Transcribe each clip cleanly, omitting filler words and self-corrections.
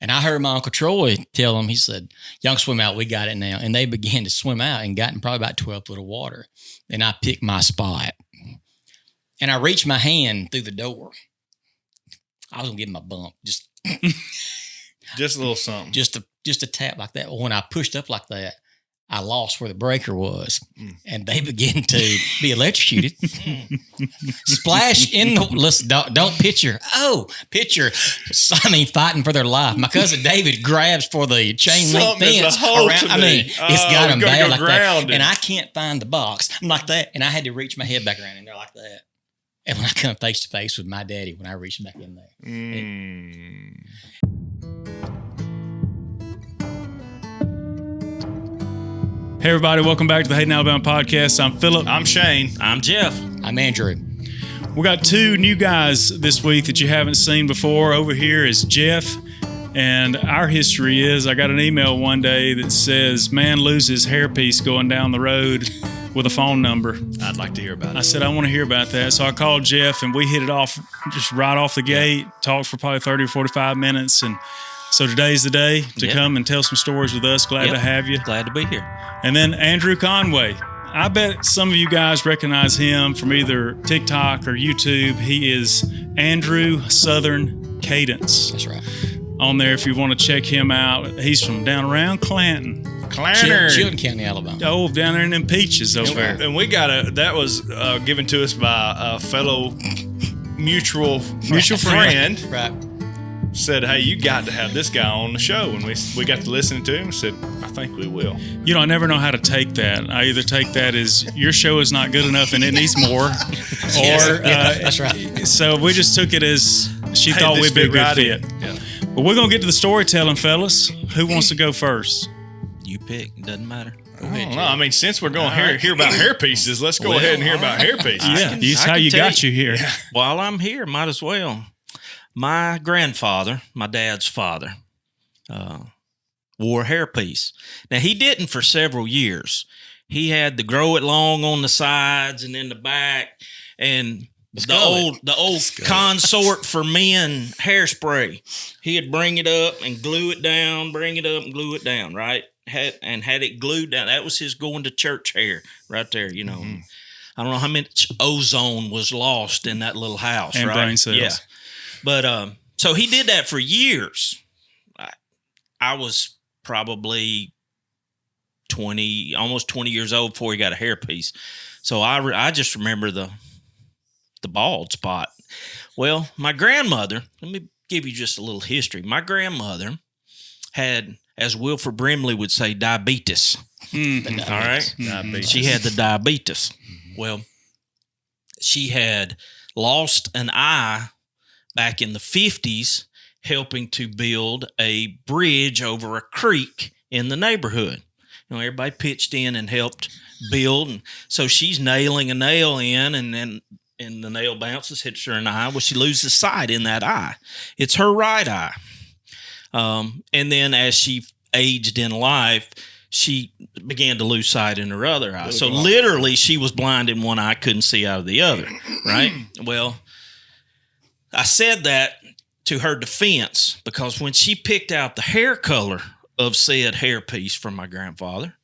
And I heard my Uncle Troy tell him, he said, y'all can swim out. We got it now. And they began to swim out and got in probably about 12 foot of water. And I picked my spot. And I reached my hand through the door. I was going to give him a bump. Just a little something. Just a tap like that. When I pushed up like that, I lost where the breaker was, and they began to be electrocuted. Splash in the listen. Don't picture. Fighting for their life. My cousin David grabs for the chain link fence around. It's got them bad like that, and I can't find the box. I'm like that, and I had to reach my head back around in there like that. And when I come face to face with my daddy, when I reached back in there. Hey, everybody. Welcome back to the Hayden, Alabama podcast. I'm Philip. I'm Shane. I'm Jeff. I'm Andrew. We got two new guys this week that you haven't seen before. Over here is Jeff. And our history is I got an email one day that says, man loses hairpiece going down the road with a phone number. I'd like to hear about it. I said, I want to hear about that. So I called Jeff and we hit it off just right off the gate, talked for probably 30 or 45 minutes. And so today's the day to come and tell some stories with us. Glad to have you. Glad to be here. And then Andrew Conway. I bet some of you guys recognize him from either TikTok or YouTube. He is Andrew Southern Cadence. That's right. On there if you want to check him out. He's from down around Clanton. Chilton County, Alabama. Oh, down there in them peaches over there. And we got that was given to us by a fellow mutual friend. Right. Said, hey, you got to have this guy on the show. And we got to listen to him and said, I think we will. You know, I never know how to take that. I either take that as your show is not good enough and it needs more. That's right. So we just took it as she thought we'd be a good fit. Yeah. But we're going to get to the storytelling, fellas. Who wants to go first? You pick. It doesn't matter. I don't know. I mean, since we're going to hear about hair pieces, let's go ahead and hear about hair pieces. Yeah, that's how you got you here. Yeah. While I'm here, might as well. My grandfather, my dad's father, wore a hairpiece. Now, he didn't for several years. He had to grow it long on the sides and in the back. And the old consort for men hairspray. He'd bring it up and glue it down, bring it up and glue it down, right? Had it glued down. That was his going to church hair right there, you know. Mm-hmm. I don't know how much ozone was lost in that little house, and right? Brain cells. Yeah. But so he did that for years. I was probably almost 20 years old before he got a hairpiece. So I just remember the bald spot. Well, my grandmother, let me give you just a little history. My grandmother had, as Wilford Brimley would say, diabetes. Mm-hmm. All right? Diabetes. She had the diabetes. Well, she had lost an eye back in the 50s helping to build a bridge over a creek in the neighborhood. You know, everybody pitched in and helped build. And so she's nailing a nail in, and then the nail bounces, hits her in the eye. Well, she loses sight in that eye. It's her right eye. And then as she aged in life, she began to lose sight in her other eye. So literally she was blind in one eye, couldn't see out of the other, right? Well, I said that to her defense because when she picked out the hair color of said hairpiece from my grandfather,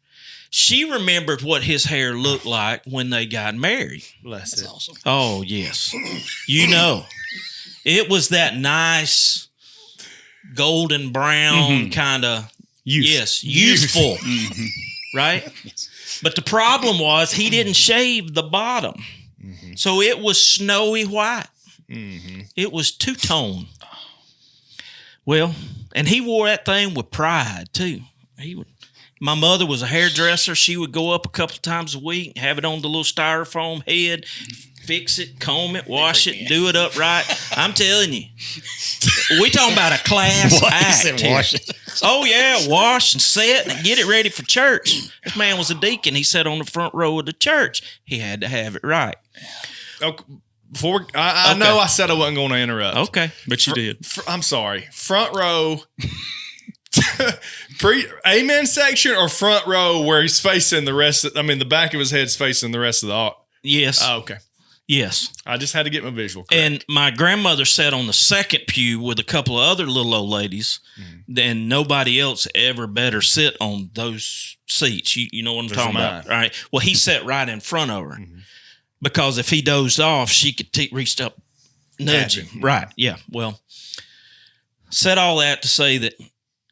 she remembered what his hair looked like when they got married. Bless it. Awesome. Oh, yes. You know, it was that nice golden brown kind of, youthful, right? Yes. But the problem was he didn't shave the bottom. Mm-hmm. So it was snowy white. Mm-hmm. It was two-tone. Well, and he wore that thing with pride, too. My mother was a hairdresser. She would go up a couple times a week, have it on the little styrofoam head, fix it, comb it, wash it, do it up right. I'm telling you. We talking about a class act here. Oh, yeah, wash and set and get it ready for church. This man was a deacon. He sat on the front row of the church. He had to have it right. Okay. I know I said I wasn't going to interrupt. Okay, but you did. I'm sorry. Front row, amen section, or front row where he's facing the rest? The back of his head's facing the rest of the. Yes. Oh, okay. Yes. I just had to get my visual correct. And my grandmother sat on the second pew with a couple of other little old ladies. Then nobody else ever better sit on those seats. You know what I'm talking about, right? Well, he sat right in front of her because if he dozed off, she could reached up, nudge him. Right, yeah. Well, said all that to say that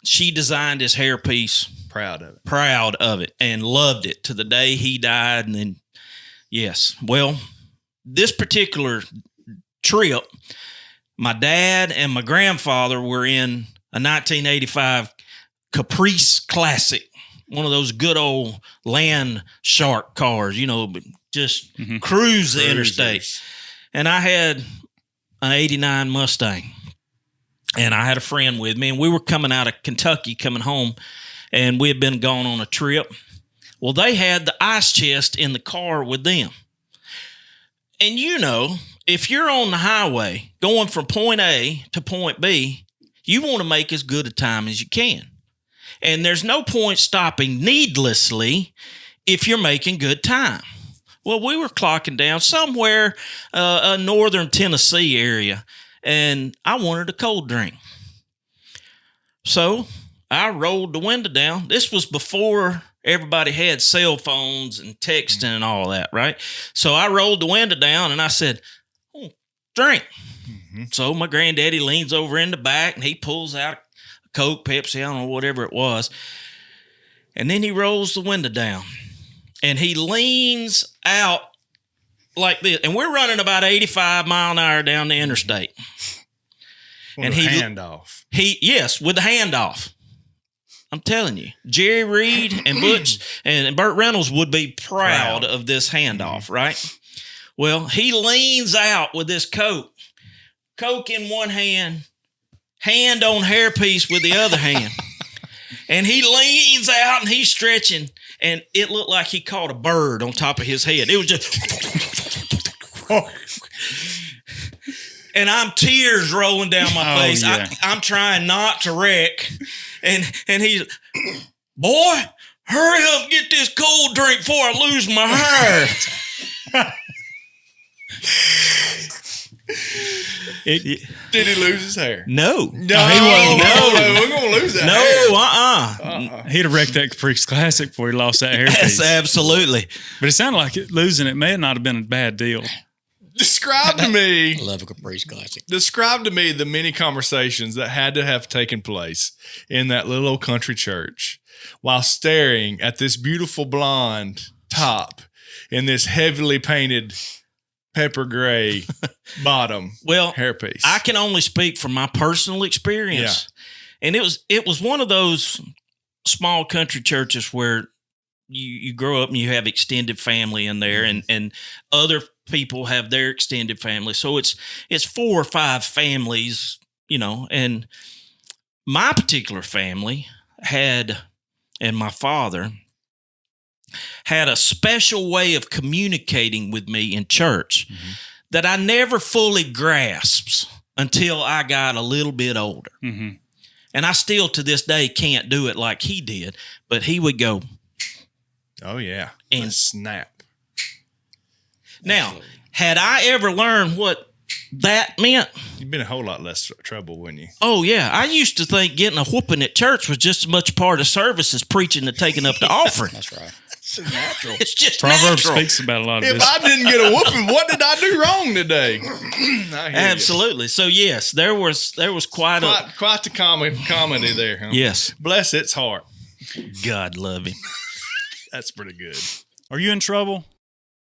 she designed his hairpiece. Proud of it and loved it to the day he died. And then, yes. Well, this particular trip, my dad and my grandfather were in a 1985 Caprice Classic, one of those good old land shark cars, just cruise the interstate. And I had an 89 Mustang. And I had a friend with me, and we were coming out of Kentucky, coming home, and we had been gone on a trip. Well, they had the ice chest in the car with them. And if you're on the highway going from point A to point B, you want to make as good a time as you can. And there's no point stopping needlessly if you're making good time. Well, we were clocking down somewhere northern Tennessee area, and I wanted a cold drink. So I rolled the window down. This was before everybody had cell phones and texting and all that, right? So I rolled the window down and I said, drink. So my granddaddy leans over in the back and he pulls out a Coke, Pepsi, I don't know, whatever it was. And then he rolls the window down and he leans out like this. And we're running about 85 mile an hour down the interstate. With the handoff. Yes, with the handoff. I'm telling you, Jerry Reed and Butch and Burt Reynolds would be proud of this handoff, right? Well, he leans out with this Coke in one hand on hairpiece with the other hand. And he leans out and he's stretching, and it looked like he caught a bird on top of his head. It was just... And I'm tears rolling down my face. Yeah. I'm trying not to wreck. And he's, boy, hurry up and get this cold drink before I lose my hair. Did he lose his hair? No. He wasn't. No, we're going to lose that hair. He'd have wrecked that Caprice Classic before he lost that hairpiece. Yes, absolutely. But it sounded like losing it may not have been a bad deal. Describe to me. I love a Caprice Classic. Describe to me the many conversations that had to have taken place in that little old country church while staring at this beautiful blonde top in this heavily painted pepper gray bottom hairpiece. I can only speak from my personal experience. Yeah. And it was one of those small country churches where you grow up and you have extended family in there, and other people have their extended family. So it's 4 or 5 families, and my particular family and my father had a special way of communicating with me in church that I never fully grasped until I got a little bit older. And I still to this day can't do it like he did, but he would go, oh yeah, and snap. Now, had I ever learned what that meant, you'd been a whole lot less trouble, wouldn't you? Oh, yeah. I used to think getting a whooping at church was just as much part of service as preaching and taking up the offering. That's right. It's natural. It's just Proverbs natural. speaks about a lot of this. If I didn't get a whooping, what did I do wrong today? Absolutely. So, yes, there was quite the comedy there. Huh? Yes. Bless its heart. God love him. That's pretty good. Are you in trouble?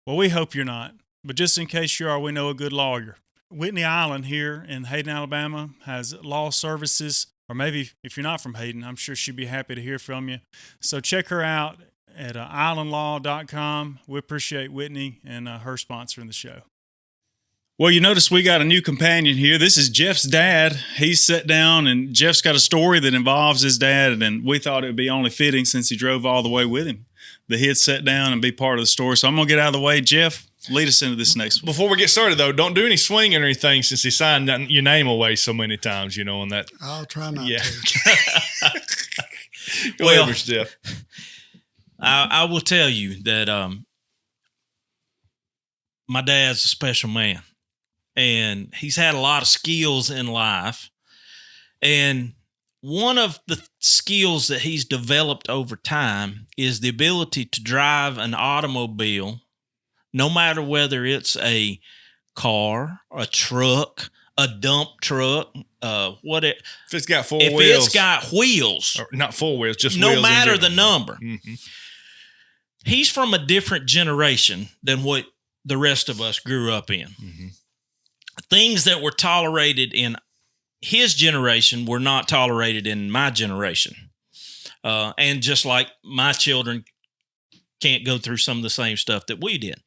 Well, we hope you're not. But just in case you are, we know a good lawyer. Whitney Island here in Hayden, Alabama has law services. Or maybe if you're not from Hayden, I'm sure she'd be happy to hear from you. So check her out at islandlaw.com. We appreciate Whitney and her sponsoring the show. Well, you notice we got a new companion here. This is Jeff's dad. He's sat down, and Jeff's got a story that involves his dad, and we thought it would be only fitting since he drove all the way with him that he'd sit down and be part of the story. So I'm going to get out of the way. Jeff, lead us into this next one. Before we get started, though, don't do any swinging or anything since he signed your name away so many times, on that. I'll try not to. Go ahead, Mr. Jeff. I will tell you that my dad's a special man, and he's had a lot of skills in life. And one of the skills that he's developed over time is the ability to drive an automobile, no matter whether it's a car, a truck, a dump truck, if it's got wheels. If it's got wheels. Or not 4 wheels, just no wheels. No matter the number. Mm-hmm. He's from a different generation than what the rest of us grew up in. Mm-hmm. Things that were tolerated in his generation were not tolerated in my generation. And just like my children can't go through some of the same stuff that we did.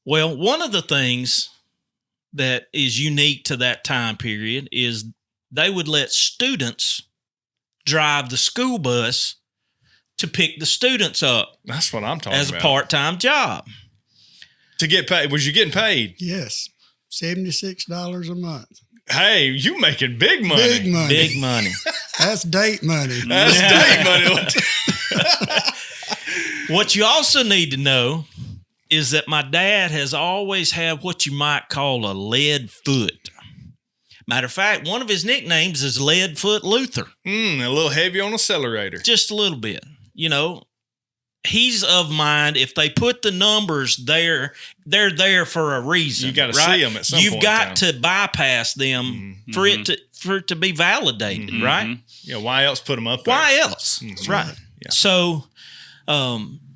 Well, one of the things that is unique to that time period is they would let students drive the school bus to pick the students up. That's what I'm talking about. As a part-time job. To get paid. Was you getting paid? Yes. $76 a month. Hey, you making big money. Big money. Big money. That's date money. That's date money. What you also need to know is that my dad has always had what you might call a lead foot. Matter of fact, one of his nicknames is Leadfoot Luther. A little heavy on accelerator. Just a little bit. You know, he's of mind, if they put the numbers there, they're there for a reason. You got to right? see them at some You've point. You've got to bypass them for it to be validated, right? Yeah, why else put them up there? Why else? Right. Yeah. So,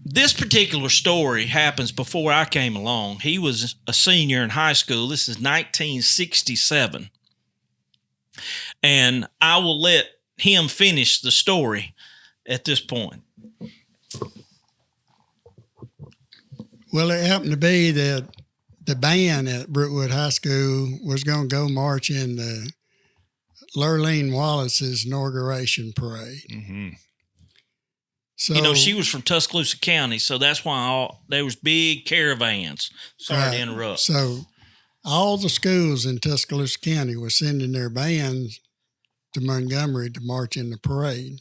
this particular story happens before I came along. He was a senior in high school. This is 1967. And I will let him finish the story at this point. Well, it happened to be that the band at Brookwood High School was going to go march in the Lurleen Wallace's inauguration parade. Mm-hmm. So, you know, she was from Tuscaloosa County, so that's why there was big caravans. Sorry to interrupt. So all the schools in Tuscaloosa County were sending their bands to Montgomery to march in the parade.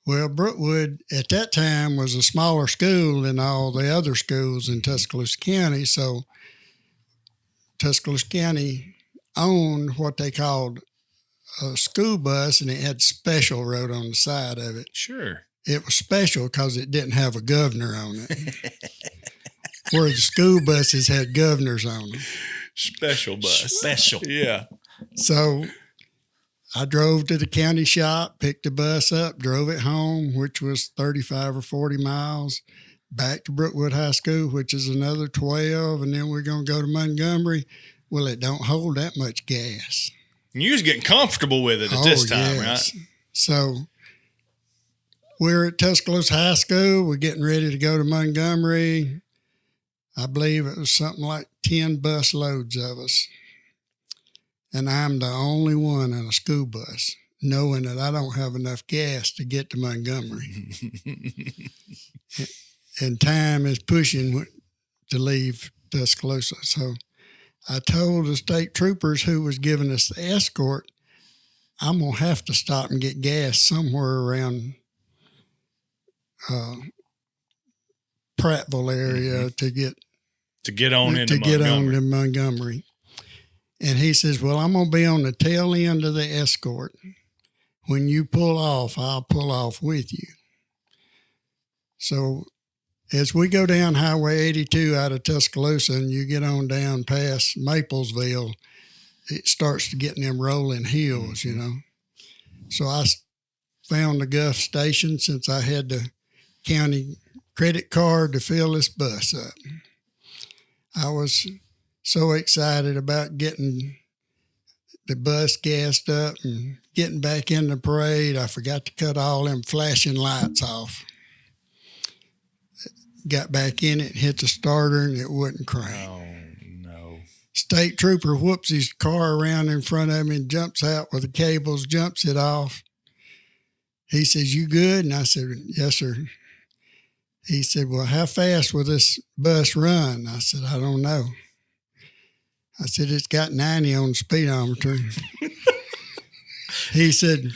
Well, Brookwood at that time was a smaller school than all the other schools in Tuscaloosa County, so Tuscaloosa County owned what they called a school bus, and it had special wrote on the side of it. Sure. It was special because it didn't have a governor on it, where the school buses had governors on them. Special bus. Special. Yeah. So I drove to the county shop, picked the bus up, drove it home, which was 35 or 40 miles, back to Brookwood High School, which is another 12, and then we're going to go to Montgomery. Well, it don't hold that much gas. You was getting comfortable with it at this time, yes. Right? So we're at Tuscaloosa High School. We're getting ready to go to Montgomery. I believe it was something like 10 bus loads of us. And I'm the only one in a school bus, knowing that I don't have enough gas to get to Montgomery. And time is pushing to leave Tuscaloosa. So I told the state troopers who was giving us the escort, I'm going to have to stop and get gas somewhere around Prattville area to get on into Montgomery. And he says, well, I'm going to be on the tail end of the escort. When you pull off, I'll pull off with you. So as we go down Highway 82 out of Tuscaloosa and you get on down past Maplesville, it starts to get in them rolling hills, you know. So I found the Guff station since I had the county credit card to fill this bus up. I was so excited about getting the bus gassed up and getting back in the parade, I forgot to cut all them flashing lights off. Got back in it, hit the starter, and it wouldn't crank. Oh, no. State trooper whoops his car around in front of me and jumps out with the cables, jumps it off. He says, you good? And I said, yes, sir. He said, well, how fast will this bus run? I said, I don't know. I said, it's got 90 on the speedometer. He said,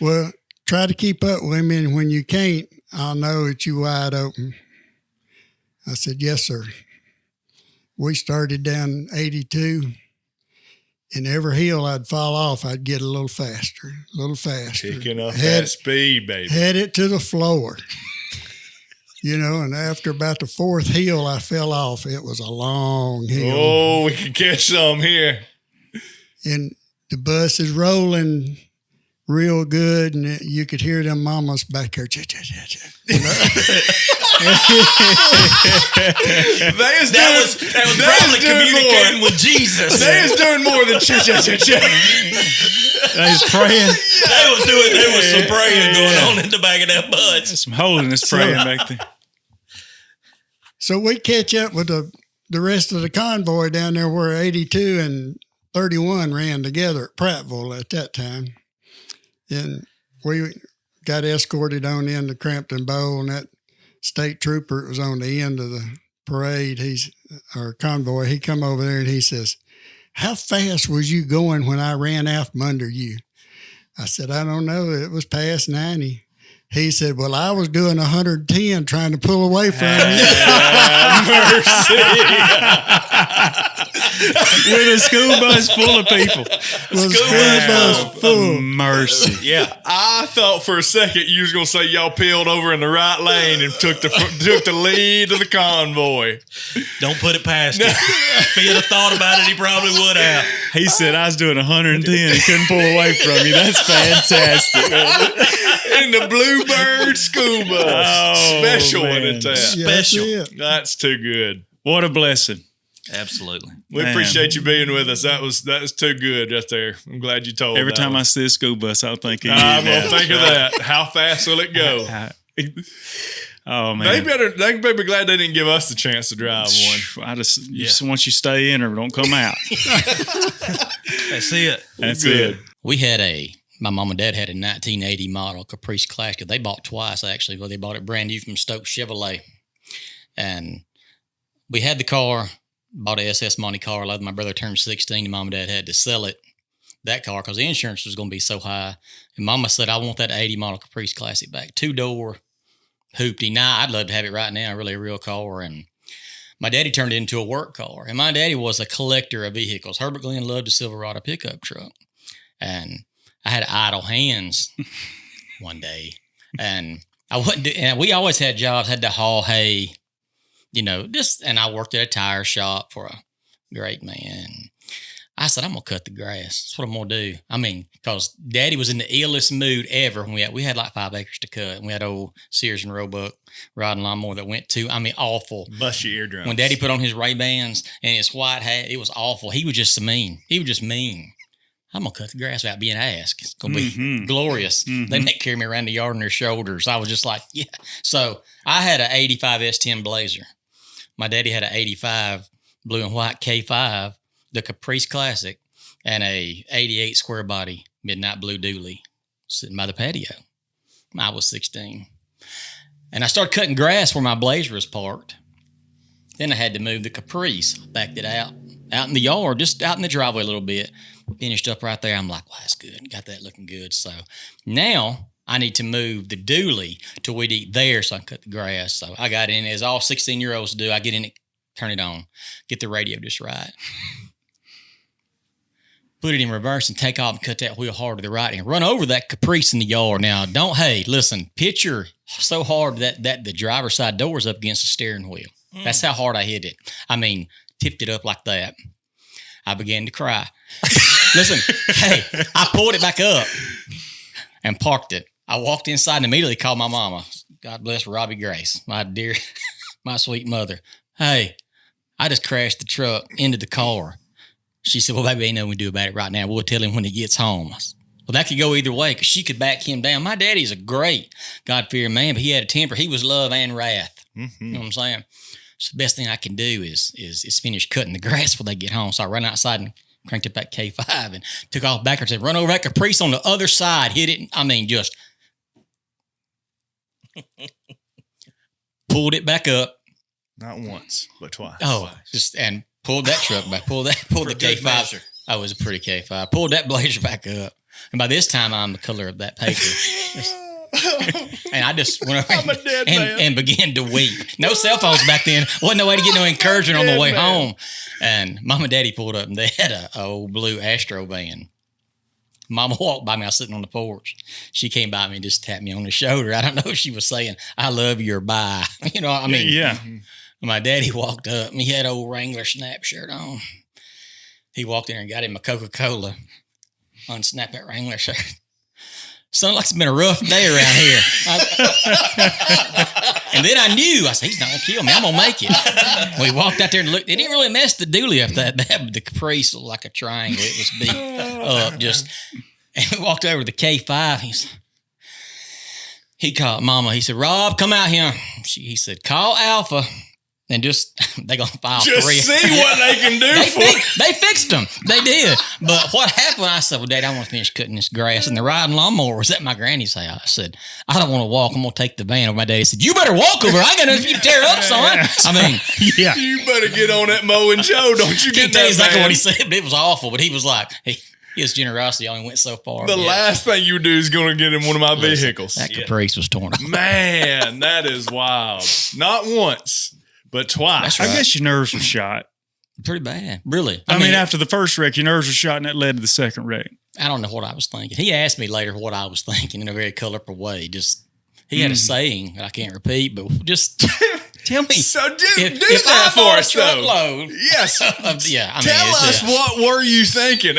well, try to keep up with me, and when you can't, I'll know that you're wide open. I said, yes, sir. we started down 82. And every hill I'd fall off, I'd get a little faster. Picking up that speed, baby. Head it to the floor. And after about the fourth hill I fell off, it was a long hill. Oh, we can catch some here. And the bus is rolling real good, and you could hear them mamas back there. That was probably communicating with Jesus. They was doing more than cha-cha-cha-cha. They was praying. There was some praying going on in the back of that bus. Some holiness praying back there. So we catch up with the rest of the convoy down there where 82 and 31 ran together at Prattville at that time. And we got escorted on into Crampton Bowl, and that state trooper was on the end of the parade. Our convoy. He come over there and he says, "How fast was you going when I ran out from under you?" I said, "I don't know. It was past 90. He said, "Well, I was doing 110 trying to pull away from you." Mercy. With a school bus full of people. Full. Mercy. Yeah. I thought for a second you was going to say y'all peeled over in the right lane and took the lead of the convoy. Don't put it past him. If he had thought about it, he probably would have. He said, "I was doing 110 and couldn't pull away from you." That's fantastic. In the Bluebird school bus. Oh, Special man. one at that. Special. That's too good. What a blessing. Absolutely. We appreciate you being with us. That was too good right there. I'm glad you told. Every time I see a school bus, I'll think of you. I'm gonna think of that. How fast will it go? Oh man, They better be glad they didn't give us the chance to drive one. Just once you stay in or don't come out. That's it. That's it. We had my mom and dad had a 1980 model Caprice Classic. They bought twice, actually. Well, they bought it brand new from Stokes Chevrolet. And we had the car, bought a SS Monte Carlo. My brother turned 16, and mom and dad had to sell that car because the insurance was going to be so high. And mama said, "I want that 80 model Caprice Classic back. 2-door, hoopty. Now, I'd love to have it right now, really a real car." And my daddy turned it into a work car. And my daddy was a collector of vehicles. Herbert Glenn loved a Silverado pickup truck. And I had idle hands one day, and and we always had jobs, had to haul hay, and I worked at a tire shop for a great man. I said, "I'm going to cut the grass. That's what I'm going to do." I mean, because Daddy was in the illest mood ever. When we had like 5 acres to cut, and we had old Sears and Roebuck riding lawnmower that went to, awful. Bust your eardrums. When Daddy put on his Ray-Bans and his white hat, it was awful. He was just mean. I'm going to cut the grass without being asked. It's going to be glorious. Mm-hmm. They didn't carry me around the yard on their shoulders. I was just like, yeah. So I had an 85 S10 Blazer. My daddy had an 85 blue and white K5, the Caprice Classic, and a 88 square body midnight blue dually sitting by the patio. I was 16. And I started cutting grass where my Blazer was parked. Then I had to move the Caprice, backed it out in the yard, just out in the driveway a little bit. Finished up right there. I'm like, well, that's good. Got that looking good. So now I need to move the dually to weed eat there so I can cut the grass. So I got in, as all 16-year-olds do. I get in it, turn it on, get the radio just right. Put it in reverse and take off and cut that wheel hard to the right and run over that Caprice in the yard. Now, listen, picture so hard that the driver's side door is up against the steering wheel. That's how hard I hit it. Tipped it up like that. I began to cry. Listen, I pulled it back up and parked it. I walked inside and immediately called my mama. God bless Robbie Grace, my dear, my sweet mother. Hey, I just crashed the truck into the car. She said, well, baby, ain't nothing we do about it right now. We'll tell him when he gets home. Well, that could go either way because she could back him down. My daddy's a great God-fearing man, but he had a temper. He was love and wrath. Mm-hmm. You know what I'm saying? So the best thing I can do is finish cutting the grass before they get home. So I ran outside and cranked up that K5 and took off backwards and run over that Caprice on the other side, hit it. Just pulled it back up. Not once, but twice. Oh, and pulled that truck back. Pulled the K5. Measure. Oh, it was a pretty K5. Pulled that Blazer back up. And by this time, I'm the color of that paper. And I just went over and began to weep. No cell phones back then. Wasn't no way to get no encouragement on the way home. And Mom and Daddy pulled up, and they had a old blue Astro van. Mama walked by me. I was sitting on the porch. She came by me and just tapped me on the shoulder. I don't know if she was saying, I love you or bye. You know what I mean? Yeah. My daddy walked up, and he had old Wrangler snap shirt on. He walked in there and got him a Coca-Cola. Unsnap that Wrangler shirt. Sounds like it's been a rough day around here. And then I knew. I said, he's not going to kill me. I'm going to make it. We walked out there and looked. It didn't really mess the dually up that bad, but the Caprice looked like a triangle. It was beat up. Just. And we walked over to the K5. He called Mama. He said, Rob, come out here. He said, call Alpha. And just, they're going to file just 3. See what they can do They fixed them. They did. But what happened, I said, well, Dad, I want to finish cutting this grass. And the riding lawnmower was at my granny's house. I said, I don't want to walk. I'm going to take the van over. My daddy said, you better walk over. I got nothing for you to tear up, son. I mean. Yeah. You better get on that mowing Joe. Don't you get that exactly van. what he said, but it was awful. But he was like, his generosity only went so far. The last thing you do is going to get in one of my vehicles. That Caprice was torn up. Man, that is wild. Not once. But twice. Right. I guess your nerves were shot. Pretty bad. Really. I mean, after the first wreck, your nerves were shot, and that led to the second wreck. I don't know what I was thinking. He asked me later what I was thinking in a very colorful way. Just, he had a saying that I can't repeat, but just tell me. So do that for us, though. Yes. Yeah. I mean, tell us what were you thinking?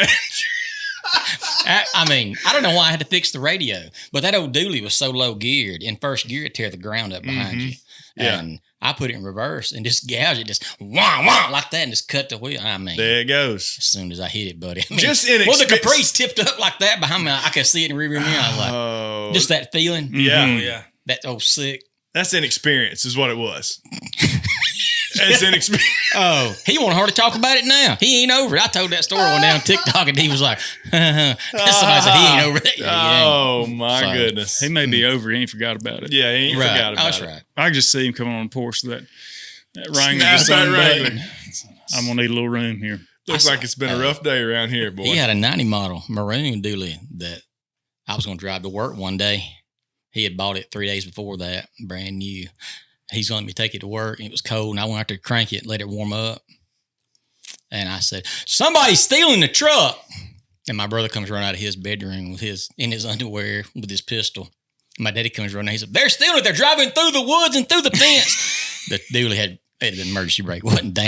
I mean, I don't know why I had to fix the radio, but that old dually was so low geared. In first gear, it tear the ground up behind you. Yeah. And I put it in reverse and just gouged it, just wah, wah, like that, and just cut the wheel. I mean, there it goes. As soon as I hit it, buddy. I mean, just well, the Caprice tipped up like that behind me. I could see it in the rearview mirror. I was like, just that feeling. Yeah. Yeah. That old sick. That's inexperience, is what it was. It's inexperience. Oh, he won't hardly talk about it now. He ain't over it. I told that story one day on TikTok, and he was like, somebody said he ain't over it. Yeah, my goodness. He may be over. He ain't forgot about it. Yeah, he ain't forgot about it. That's right. I can just see him coming on the porch with that Wrangler. I'm going to need a little room here. Looks like it's been a rough day around here, boy. He had a 90 model maroon dually that I was going to drive to work one day. He had bought it 3 days before that, brand new. He's going to let me take it to work, and it was cold, and I went out to crank it, let it warm up. And I said, somebody's stealing the truck. And my brother comes running out of his bedroom in his underwear with his pistol. My daddy comes running. He said, they're stealing it. They're driving through the woods and through the fence. The dually had an emergency brake, wasn't down.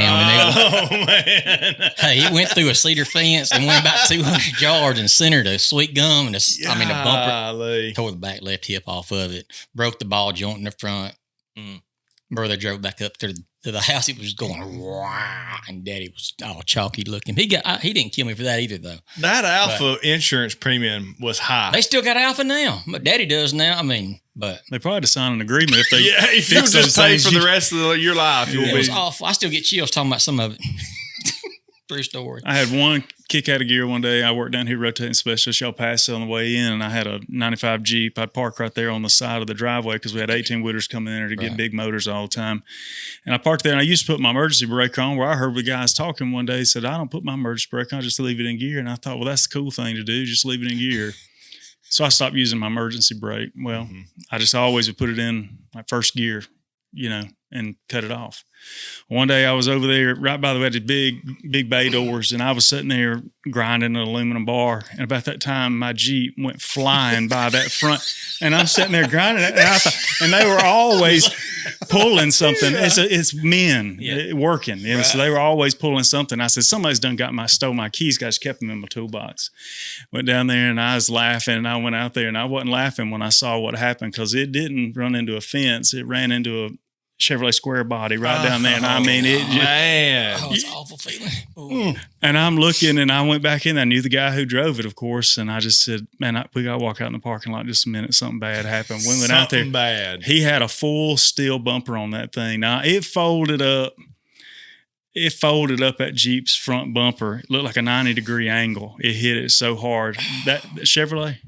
Man. Hey, it went through a cedar fence and went about 200 yards and centered a sweet gum and the bumper. Tore the back left hip off of it. Broke the ball joint in the front. Brother drove back up to the house. He was going, wah, and Daddy was all chalky looking. He didn't kill me for that either, though. That Alpha insurance premium was high. They still got Alpha now, but Daddy does now. I mean, but they probably had to sign an agreement if they if you just pay for the rest of your life, it was awful. I still get chills talking about some of it. True story. I had one kick out of gear one day. I worked down here rotating specialist. Y'all passed on the way in, and I had a 95 Jeep. I'd park right there on the side of the driveway because we had 18-wheelers coming in there to get big motors all the time. And I parked there, and I used to put my emergency brake on, where I heard the guys talking one day. Said, I don't put my emergency brake on, I just leave it in gear. And I thought, well, that's the cool thing to do, just leave it in gear. So I stopped using my emergency brake. Well, I just always would put it in my first gear, and cut it off. One day I was over there right by the way, the big bay doors, and I was sitting there grinding an aluminum bar. And about that time, my Jeep went flying by that front, and I'm sitting there grinding it. And they were always pulling something. It's men working, right. So they were always pulling something. I said, somebody's stole my keys. Guys kept them in my toolbox. Went down there, and I was laughing. And I went out there, and I wasn't laughing when I saw what happened because it didn't run into a fence. It ran into a Chevrolet Square body right down there. And I mean, it's an awful feeling. And I'm looking, and I went back in. I knew the guy who drove it, of course. And I just said, man, we got to walk out in the parking lot just a minute. Something bad happened. We went out there. Bad. He had a full steel bumper on that thing. Now it folded up. It folded up that Jeep's front bumper. It looked like a 90-degree angle. It hit it so hard. That Chevrolet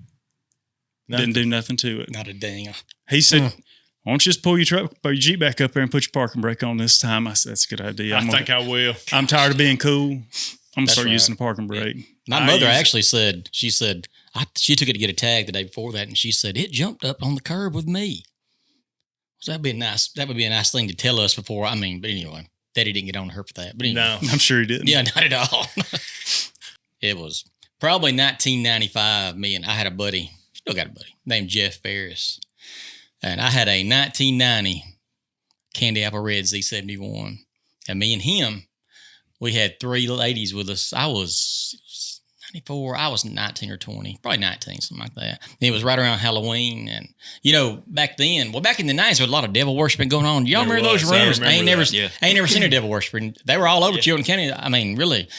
didn't do nothing to it. Not a ding. He said, why don't you just pull your Jeep back up there and put your parking brake on this time? I said, that's a good idea. I think I will. I'm tired of being cool. I'm going to start using the parking brake. My mother actually said, She took it to get a tag the day before that, and she said, it jumped up on the curb with me. So that would be a nice thing to tell us before. I mean, but anyway, Daddy didn't get on her for that. But anyway. No, I'm sure he didn't. Yeah, not at all. It was probably 1995. I had a buddy, still got a buddy, named Jeff Ferris. And I had a 1990 Candy Apple Red Z71. And me and him, we had 3 ladies with us. I was 94. I was 19 or 20, probably 19, something like that. And it was right around Halloween. And, back then, back in the 90s, there was a lot of devil worshiping going on. Y'all remember those rumors? I ain't never seen a devil worshiper. They were all over Chilton County. I mean, really.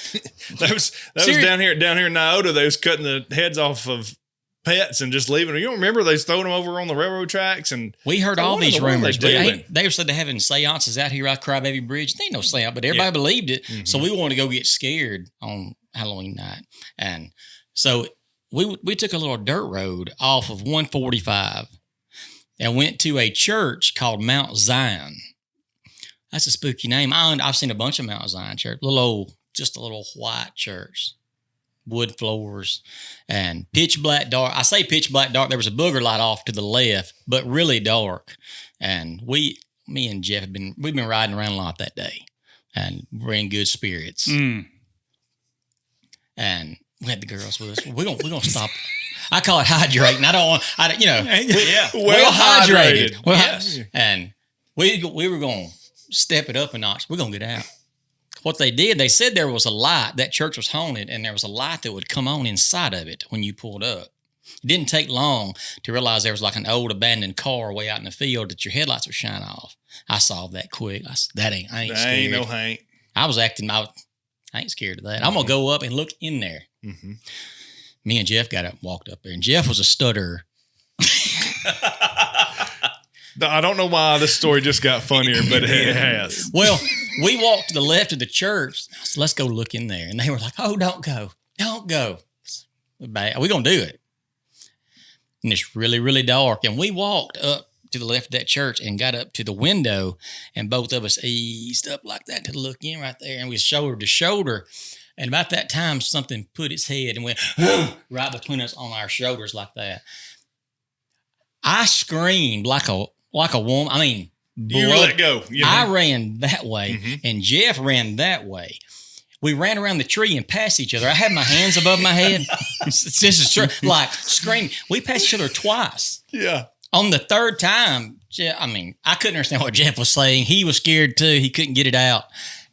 that was down here in Nyota. They was cutting the heads off of pets and just leaving them. You don't remember they was throwing them over on the railroad tracks? And we heard all these rumors. They said they're having seances out here at Crybaby Bridge. They ain't no seance, but everybody believed it. Mm-hmm. So we wanted to go get scared on Halloween night. And so we took a little dirt road off of 145 and went to a church called Mount Zion. That's a spooky name. I've seen a bunch of Mount Zion church, just a little white church. Wood floors and pitch black dark. I say pitch black dark. There was a booger light off to the left, but really dark. And me and Jeff we've been riding around a lot that day, and we're in good spirits. And we had the girls with us. We're gonna stop. I call it hydrating. Well hydrated. Yes. And we were gonna step it up a notch. We're gonna get out. What they did, they said there was a light. That church was haunted, and there was a light that would come on inside of it when you pulled up. It didn't take long to realize there was like an old abandoned car way out in the field that your headlights would shine off. I solved that quick. I said, I ain't scared. Ain't no Hank. I ain't scared of that. Mm-hmm. I'm going to go up and look in there. Mm-hmm. Me and Jeff got up and walked up there, and Jeff was a stutterer. I don't know why this story just got funnier, but it has. Well, we walked to the left of the church. I said, let's go look in there. And they were like, oh, don't go. Don't go. We're going to do it. And it's really, really dark. And we walked up to the left of that church and got up to the window, and both of us eased up like that to look in right there. And we was shoulder to shoulder. And about that time, something put its head and went right between us on our shoulders like that. I screamed like a woman. I mean, you let go. I ran that way, and Jeff ran that way. We ran around the tree and passed each other. I had my hands above my head. This is true. Like screaming. We passed each other twice. Yeah. On the third time, I couldn't understand what Jeff was saying. He was scared too. He couldn't get it out.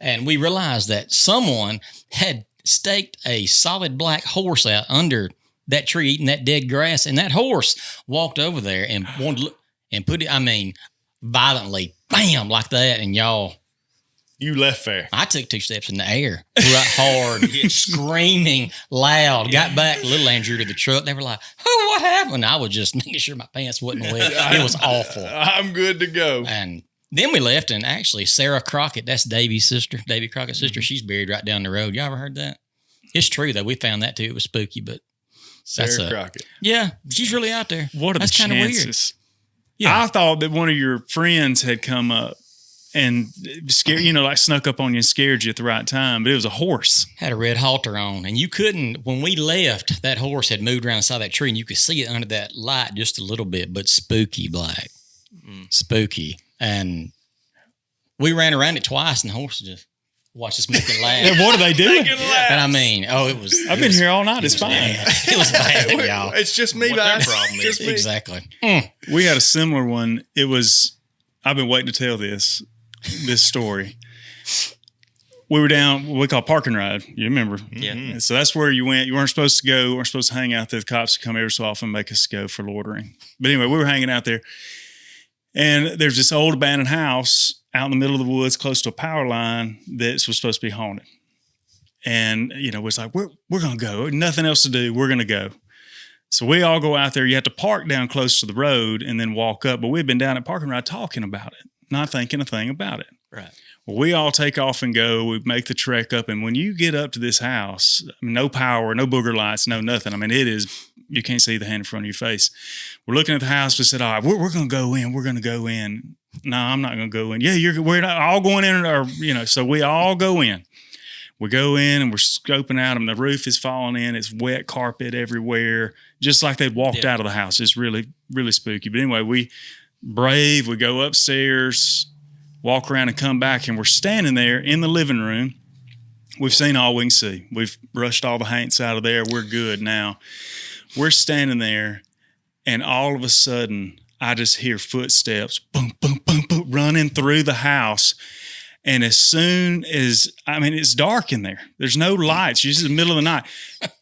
And we realized that someone had staked a solid black horse out under that tree, eating that dead grass. And that horse walked over there and wanted to look and put it, violently, bam, like that. And y'all. You left there. I took 2 steps in the air, right hard, screaming loud. Got back, little Andrew to the truck. They were like, "Oh, what happened?" I was just making sure my pants wasn't wet. It was awful. I'm good to go. And then we left, and actually, Sarah Crockett, that's Davy Crockett's sister. She's buried right down the road. Y'all ever heard that? It's true though. We found that too. It was spooky, but Sarah Crockett. Yeah, she's really out there. What are the chances? Kind of weird. Yeah. I thought that one of your friends had come up and scared, like snuck up on you and scared you at the right time, but it was a horse. Had a red halter on, and you couldn't, when we left, that horse had moved around inside that tree, and you could see it under that light just a little bit, but spooky black. Spooky. And we ran around it twice, and the horse just watched us making laugh. And what are they doing? And it was. I've been here all night. It's fine. It was bad, y'all. It's just me. What problem is. Exactly. We had a similar one. I've been waiting to tell this story. We were down what we call park and ride. You remember? Yeah. So that's where you went. You weren't supposed to go. You weren't supposed to hang out there. The cops would come every so often and make us go for loitering. But anyway, we were hanging out there. And there's this old abandoned house out in the middle of the woods close to a power line that was supposed to be haunted. And, it's like, we're going to go. Nothing else to do. We're going to go. So we all go out there. You have to park down close to the road and then walk up. But we'd been down at park and ride talking about it, not thinking a thing about it. Right. Well, we all take off and go. We make the trek up. And when you get up to this house, no power, no booger lights, no nothing. It is, you can't see the hand in front of your face. We're looking at the house. We said, all right, we're going to go in. We're going to go in. No, I'm not going to go in. Yeah, we're not all going in. So we all go in. We go in and we're scoping out them. The roof is falling in. It's wet carpet everywhere, just like they'd walked out of the house. It's really, really spooky. But anyway, we go upstairs, walk around and come back, and we're standing there in the living room. We've seen all we can see. We've rushed all the haints out of there. We're good now. We're standing there, and all of a sudden, I just hear footsteps, boom, boom, boom, boom, running through the house. And as soon as, it's dark in there. There's no lights. It's just the middle of the night.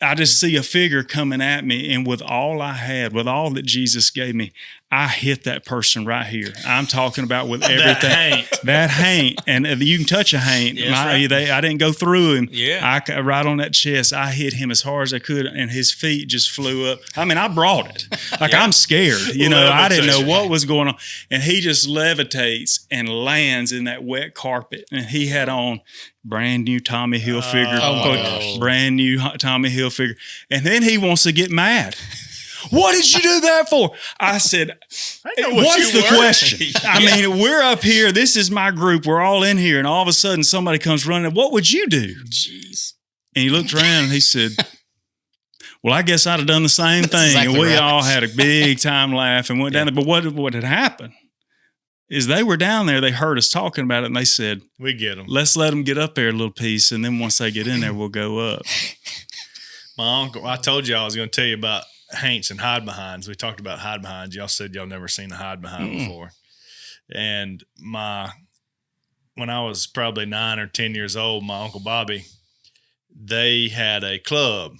I just see a figure coming at me. And with all I had, with all that Jesus gave me, I hit that person right here. I'm talking about with everything. That haint. And you can touch a haint. Yes, right. I didn't go through him. Yeah. Right on that chest, I hit him as hard as I could, and his feet just flew up. I brought it. I'm scared. I didn't know what was going on. And he just levitates and lands in that wet carpet. And he had on brand new Tommy Hilfiger, brand new Tommy Hilfiger. And then he wants to get mad. What did you do that for? I said, what's the question? We're up here. This is my group. We're all in here. And all of a sudden somebody comes running. What would you do? Jeez. And he looked around and he said, well, I guess I'd have done the same thing. Exactly, and we all had a big time laugh and went down there. But what had happened is they were down there. They heard us talking about it and they said, we get them. Let's let them get up there a little piece. And then once they get in there, we'll go up. My uncle, I told you I was going to tell you about haints and hide behinds. We talked about hide behinds. Y'all said y'all never seen a hide behind before. And when I was probably 9 or 10 years old, my Uncle Bobby, they had a club.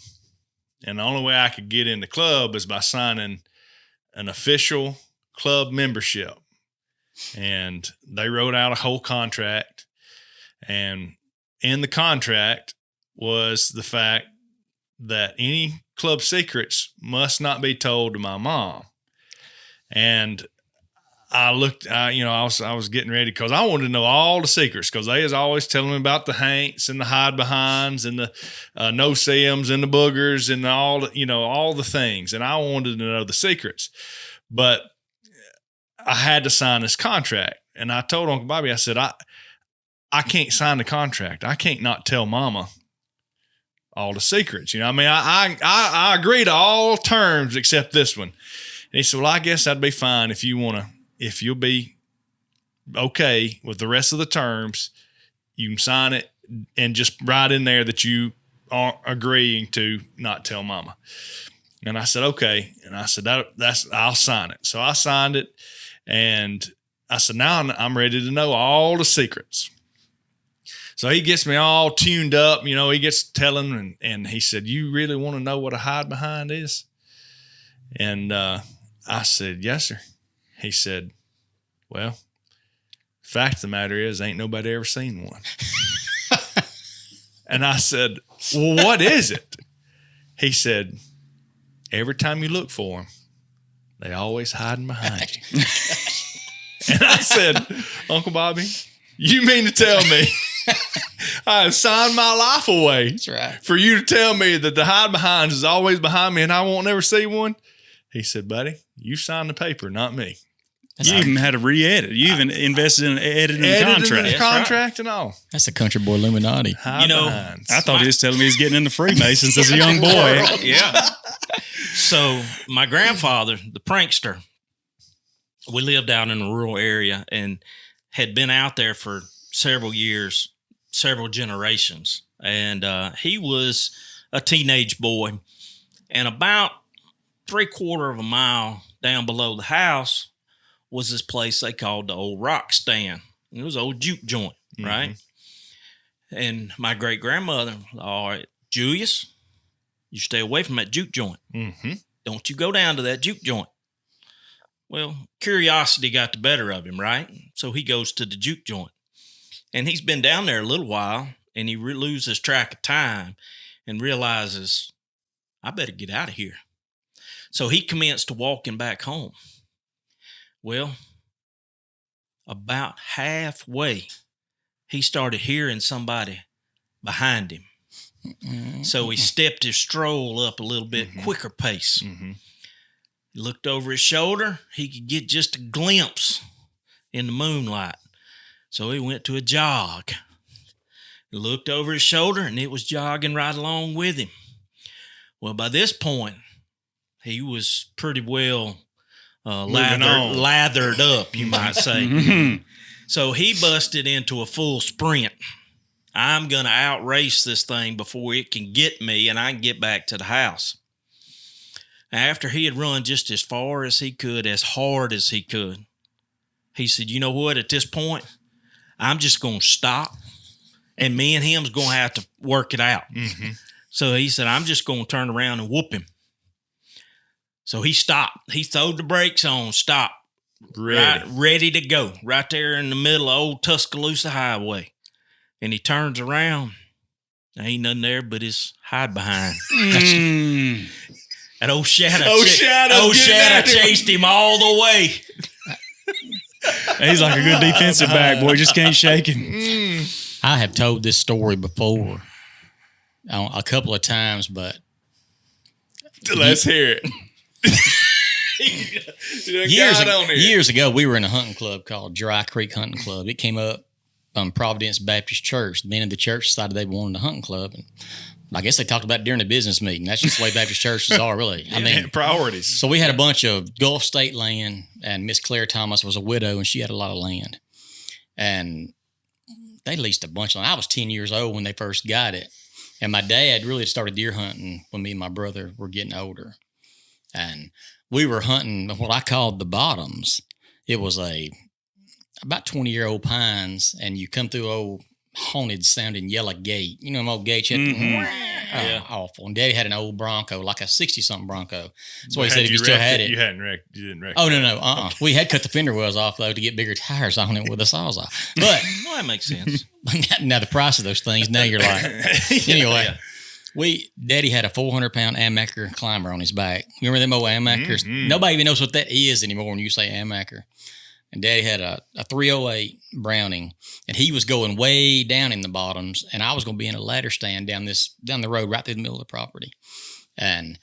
And the only way I could get in the club is by signing an official club membership. And they wrote out a whole contract. And in the contract was the fact that any club secrets must not be told to my mom. And I looked, I was getting ready because I wanted to know all the secrets because they was always telling me about the haints and the hide behinds and the no-see-ums and the boogers and all the things. And I wanted to know the secrets. But I had to sign this contract. And I told Uncle Bobby, I said, I can't sign the contract. I can't not tell Mama all the secrets. I agree to all terms except this one. And he said, well, I guess that'd be fine if you'll be okay with the rest of the terms, you can sign it and just write in there that you are agreeing to not tell Mama. And I said, okay. And I said, I'll sign it. So I signed it and I said, now I'm ready to know all the secrets. So he gets me all tuned up, he gets telling, and he said, you really want to know what a hide behind is? And I said, yes, sir. He said, well, fact of the matter is, ain't nobody ever seen one. And I said, well, what is it? He said, every time you look for them, they always hiding behind you. And I said, Uncle Bobby, you mean to tell me I have signed my life away for you to tell me that the hide behinds is always behind me and I won't never see one? He said, buddy, you signed the paper, not me. You even had to re-edit. You even invested in editing the contract. The contract and all. That's a country boy Illuminati. Hide behinds. I thought he was telling me he's getting into Freemasons as a young boy. Yeah. So my grandfather, the prankster, we lived out in a rural area and had been out there for several years, several generations. And he was a teenage boy. And about 3/4 of a mile down below the house was this place they called the Old Rock Stand. It was an old juke joint, right? And my great-grandmother, all right, Julius, you stay away from that juke joint. Mm-hmm. Don't you go down to that juke joint. Well, curiosity got the better of him, right? So he goes to the juke joint. And he's been down there a little while, and he loses track of time and realizes, I better get out of here. So he commenced walking back home. Well, about halfway, he started hearing somebody behind him. Mm-hmm. So he stepped his stroll up a little bit quicker pace. Mm-hmm. He looked over his shoulder. He could get just a glimpse in the moonlight. So he went to a jog. looked over his shoulder, and it was jogging right along with him. Well, by this point, he was pretty well lathered up, you might say. So he busted into a full sprint. I'm going to outrace this thing before it can get me and I can get back to the house. After he had run just as far as he could, as hard as he could, he said, you know what, at this point, I'm just going to stop, and me and him's going to have to work it out. Mm-hmm. So he said, I'm just going to turn around and whoop him. So he stopped. He throwed the brakes on, stopped. Ready to go, right there in the middle of old Tuscaloosa Highway. And he turns around. There ain't nothing there but his hide behind. That old Shadow chased him all the way. He's like a good defensive back, boy. Just can't shake him. I have told this story before a couple of times, but let's hear it. Years ago, we were in a hunting club called Dry Creek Hunting Club. It came up from Providence Baptist Church. The men of the church decided they wanted a hunting club, and I guess they talked about it during the business meeting. That's just the way Baptist churches are, really. I mean, priorities. So we had a bunch of Gulf State land, and Miss Claire Thomas was a widow, and she had a lot of land. And they leased a bunch of land. I was 10 years old when they first got it. And my dad really started deer hunting when me and my brother were getting older. And we were hunting what I called the bottoms. It was about 20-year-old pines, and you come through old haunted sounding yellow gate. You know them old gates? Awful. And Daddy had an old Bronco, like a 60-something Bronco. So he said if you still had it. You didn't wreck it. Oh, no. Okay. We had cut the fender wells off, though, to get bigger tires on it with the sawzall. But well, that makes sense. Now the price of those things, now you're like, anyway. Daddy had a 400-pound Amaker climber on his back. Remember them old Amakers? Mm-hmm. Nobody even knows what that is anymore when you say Amaker. And Daddy had a 308 Browning, and he was going way down in the bottoms, and I was going to be in a ladder stand down the road right through the middle of the property. And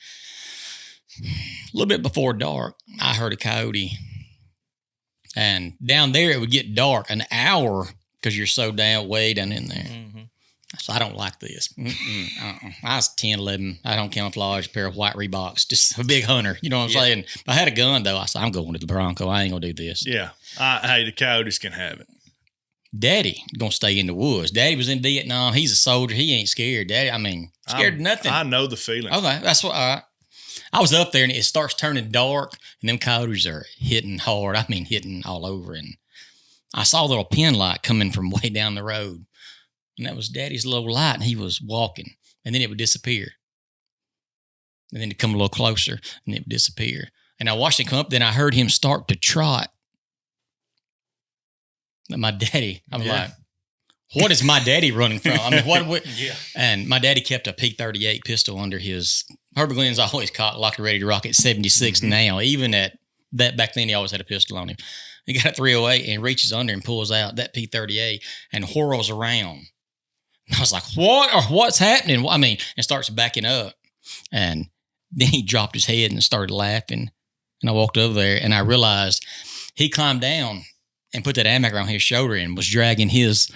a little bit before dark, I heard a coyote. And down there, it would get dark an hour because you're so way down in there. Mm-hmm. So I don't like this. I was 10, 11. I don't camouflage, a pair of white Reeboks, just a big hunter. You know what I'm saying? If I had a gun, though, I said, I'm going to the Bronco. I ain't going to do this. Yeah. Hey, the coyotes can have it. Daddy going to stay in the woods. Daddy was in Vietnam. He's a soldier. He ain't scared. Daddy, scared of nothing. I know the feeling. Okay, that's what I was up there, and it starts turning dark, and them coyotes are hitting hard. Hitting all over. And I saw a little pin light coming from way down the road. And that was Daddy's little light, and he was walking. And then it would disappear. And then it'd come a little closer, and it would disappear. And I watched it come up, then I heard him start to trot. And my daddy, like, what is my daddy running from? And my daddy kept a P38 pistol under his. Herbert Glenn's always caught locked ready to rock at 76 now. Even at that back then, he always had a pistol on him. He got a 308 and reaches under and pulls out that P38 and whirls around. And I was like, what's happening? And starts backing up. And then he dropped his head and started laughing. And I walked over there and I realized he climbed down and put that Amaker on his shoulder and was dragging his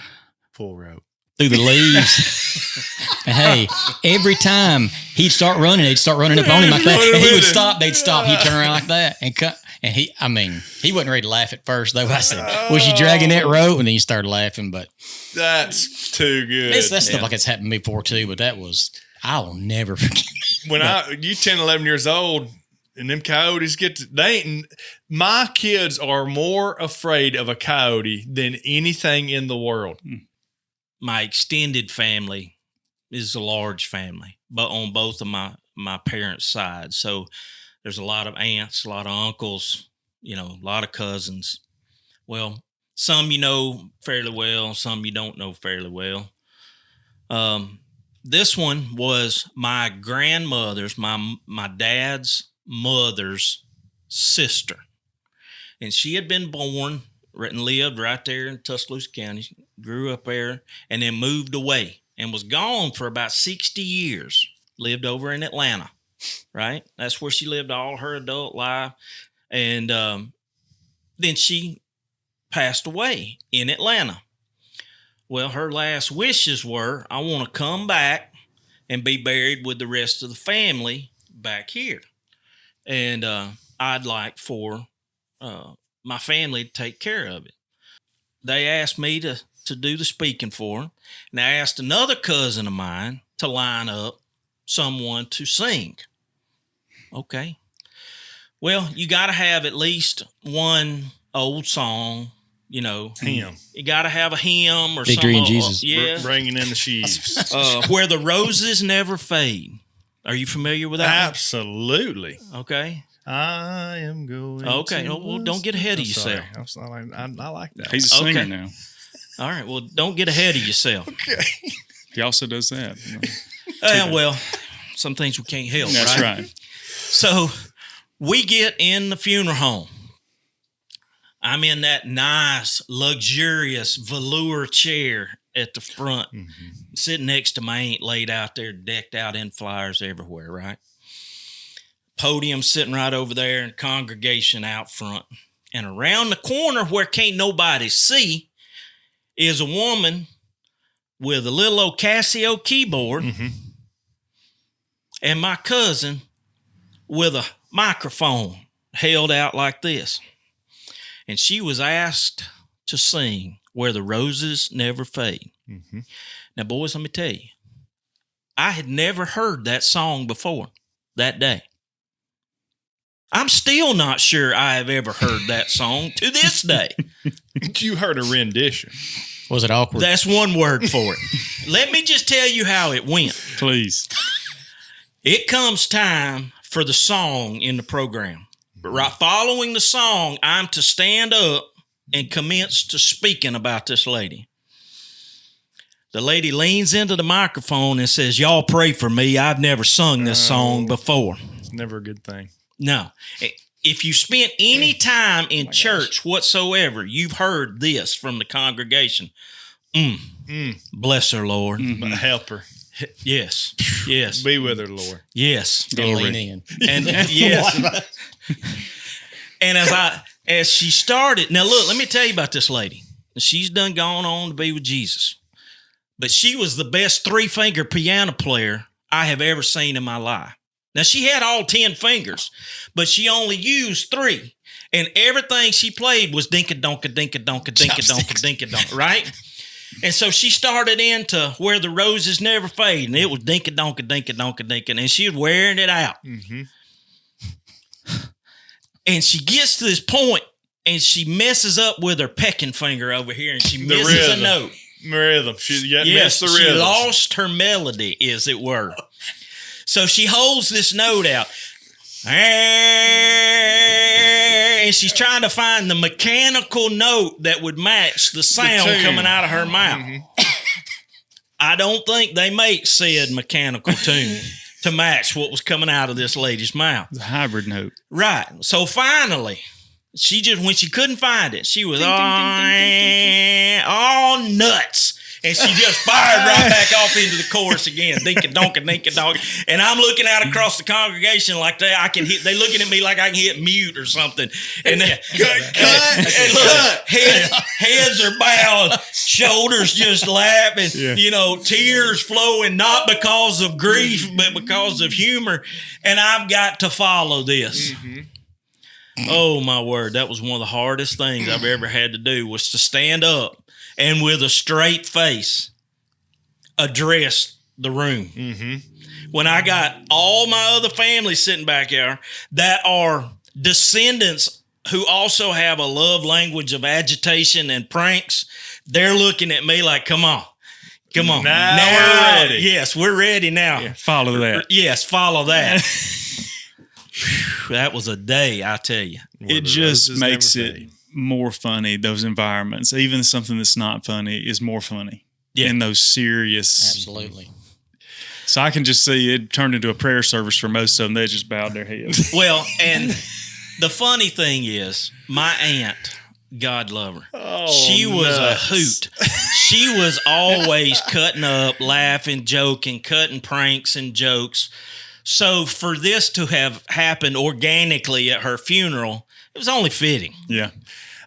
full rope through the leaves. And hey, every time he'd start running up on him like that. And he would stop, they'd stop. He'd turn around like that and cut. And he wasn't ready to laugh at first, though. I said, was you dragging that rope? And then he started laughing, but. That's too good. That's stuff like it's happened to me before, too, but I will never forget. When you 10, 11 years old, and them coyotes my kids are more afraid of a coyote than anything in the world. My extended family is a large family, but on both of my parents' sides. So there's a lot of aunts, a lot of uncles, a lot of cousins. Well, some you know fairly well, some you don't know fairly well. This one was my grandmother's, my dad's mother's sister. And she had been born and lived right there in Tuscaloosa County, grew up there, and then moved away and was gone for about 60 years, lived over in Atlanta. Right? That's where she lived all her adult life. And then she passed away in Atlanta. Well, her last wishes were, I want to come back and be buried with the rest of the family back here. And I'd like for my family to take care of it. They asked me to do the speaking for her. And I asked another cousin of mine to line up someone to sing. Okay. Well, you got to have at least one old song, Hymn. You got to have a hymn or Victory something. in Jesus. Yeah. Bringing in the sheaves. Where the roses never fade. Are you familiar with that one? Absolutely. Okay. I am going. Okay. Well, don't get ahead of yourself. I like that. He's a singer Okay. now. All right. Well, don't get ahead of yourself. Okay. He also does that. Well, some things we can't help. That's right. So we get in the funeral home. I'm in that nice, luxurious velour chair at the front, sitting next to my aunt laid out there, decked out in flowers everywhere, right? Podium sitting right over there and congregation out front. And around the corner where can't nobody see is a woman with a little old Casio keyboard and my cousin with a microphone held out like this. And she was asked to sing Where the Roses Never Fade. Now, boys, let me tell you, I had never heard that song before that day. I'm still not sure I have ever heard that song to this day. You heard a rendition. Was it awkward? That's one word for it. Let me just tell you how it went. Please. It comes time for the song in the program. But right following the song, I'm to stand up and commence to speaking about this lady. The lady leans into the microphone and says, y'all pray for me. I've never sung this song before. It's never a good thing. No. If you spent any time in church whatsoever, you've heard this from the congregation. Bless her, Lord. Help her. Yes. Yes. Be with her, Lord. Yes. Lean in. And yes. And as she started, now look, let me tell you about this lady. She's done gone on to be with Jesus. But she was the best 3-finger piano player I have ever seen in my life. Now, she had all 10 fingers, but she only used 3. And everything she played was dinka-donka, dinka-donka, dinka-donka, dinka-donka, right? And so she started into Where the Roses Never Fade, and it was dinka-donka, dinka-donka, dinka, and she was wearing it out. And she gets to this point, and she messes up with her pecking finger over here, and she misses a note. Rhythm. Yes, she lost her melody, as it were. So she holds this note out. And she's trying to find the mechanical note that would match the sound coming out of her mouth. I don't think they make said mechanical tune to match what was coming out of this lady's mouth. The hybrid note. Right. So finally, when she couldn't find it, she was all nuts. And she just fired right back off into the chorus again. Dinka-donka, dinka-donka. And I'm looking out across the congregation like that. They looking at me like I can hit mute or something. And then, heads are bowed, shoulders just laughing, tears flowing, not because of grief, but because of humor. And I've got to follow this. Oh, my word. That was one of the hardest things I've ever had to do, was to stand up and with a straight face address the room. When I got all my other family sitting back there that are descendants who also have a love language of agitation and pranks, they're looking at me like, come on. Now we're ready. Yes, we're ready now. Yeah, follow that. Yes, follow that. That was a day, I tell you. It just makes it more funny, those environments. Even something that's not funny is more funny in those serious. Absolutely. So I can just see it turned into a prayer service for most of them. They just bowed their heads. Well, and the funny thing is, my aunt, God love her, she was a hoot. She was always cutting up, laughing, joking, cutting pranks and jokes. So for this to have happened organically at her funeral, it was only fitting. Yeah.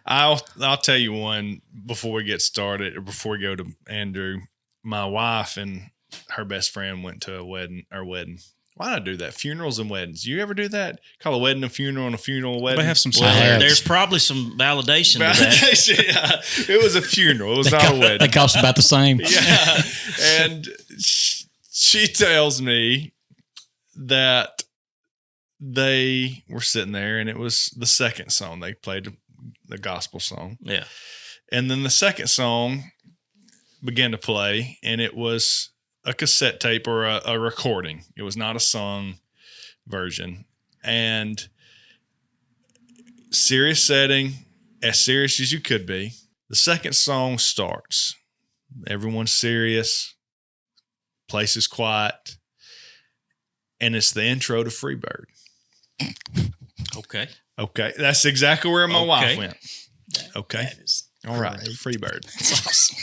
I'll tell you one before we get started, or before we go to Andrew. My wife and her best friend went to a wedding. Why did I do that? Funerals and weddings. You ever do that? Call a wedding a funeral and a funeral a wedding? They have some. There's probably some validation to that. Yeah. It was a funeral. It was not a wedding. They cost about the same. Yeah. And she tells me that they were sitting there, and it was the second song. They played the gospel song. Yeah. And then the second song began to play, and it was a cassette tape or a recording. It was not a sung version. And serious setting, as serious as you could be. The second song starts. Everyone's serious. Place is quiet. And it's the intro to Freebird. Okay. That's exactly where my wife went. Okay. All right. Great. Freebird. That's awesome.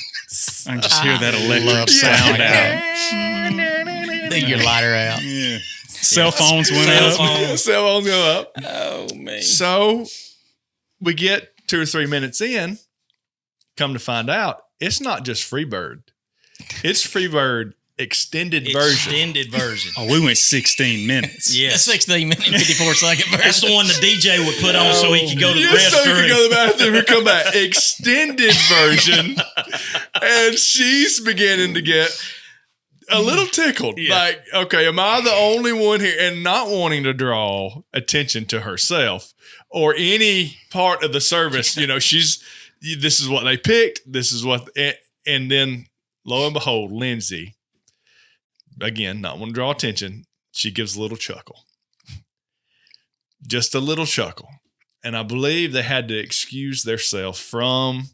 I can just hear that electric sound out. Then your lighter out. Yeah. Cell phones went up. Cell phones go up. Oh, man. So we get 2 or 3 minutes in. Come to find out, it's not just Freebird. It's Freebird extended version. Oh, we went 16 minutes. Yeah. 16 minute, 54 second version. That's the one the DJ would put on so he could go to the Yes, so he restroom. could go to the bathroom and come back. Extended version. And she's beginning to get a little tickled. Yeah. Like, okay, am I the only one here? And not wanting to draw attention to herself or any part of the service. You know, this is what they picked. This is what, and then lo and behold, Lindsay, again, not want to draw attention, she gives a little chuckle. Just a little chuckle. And I believe they had to excuse themselves from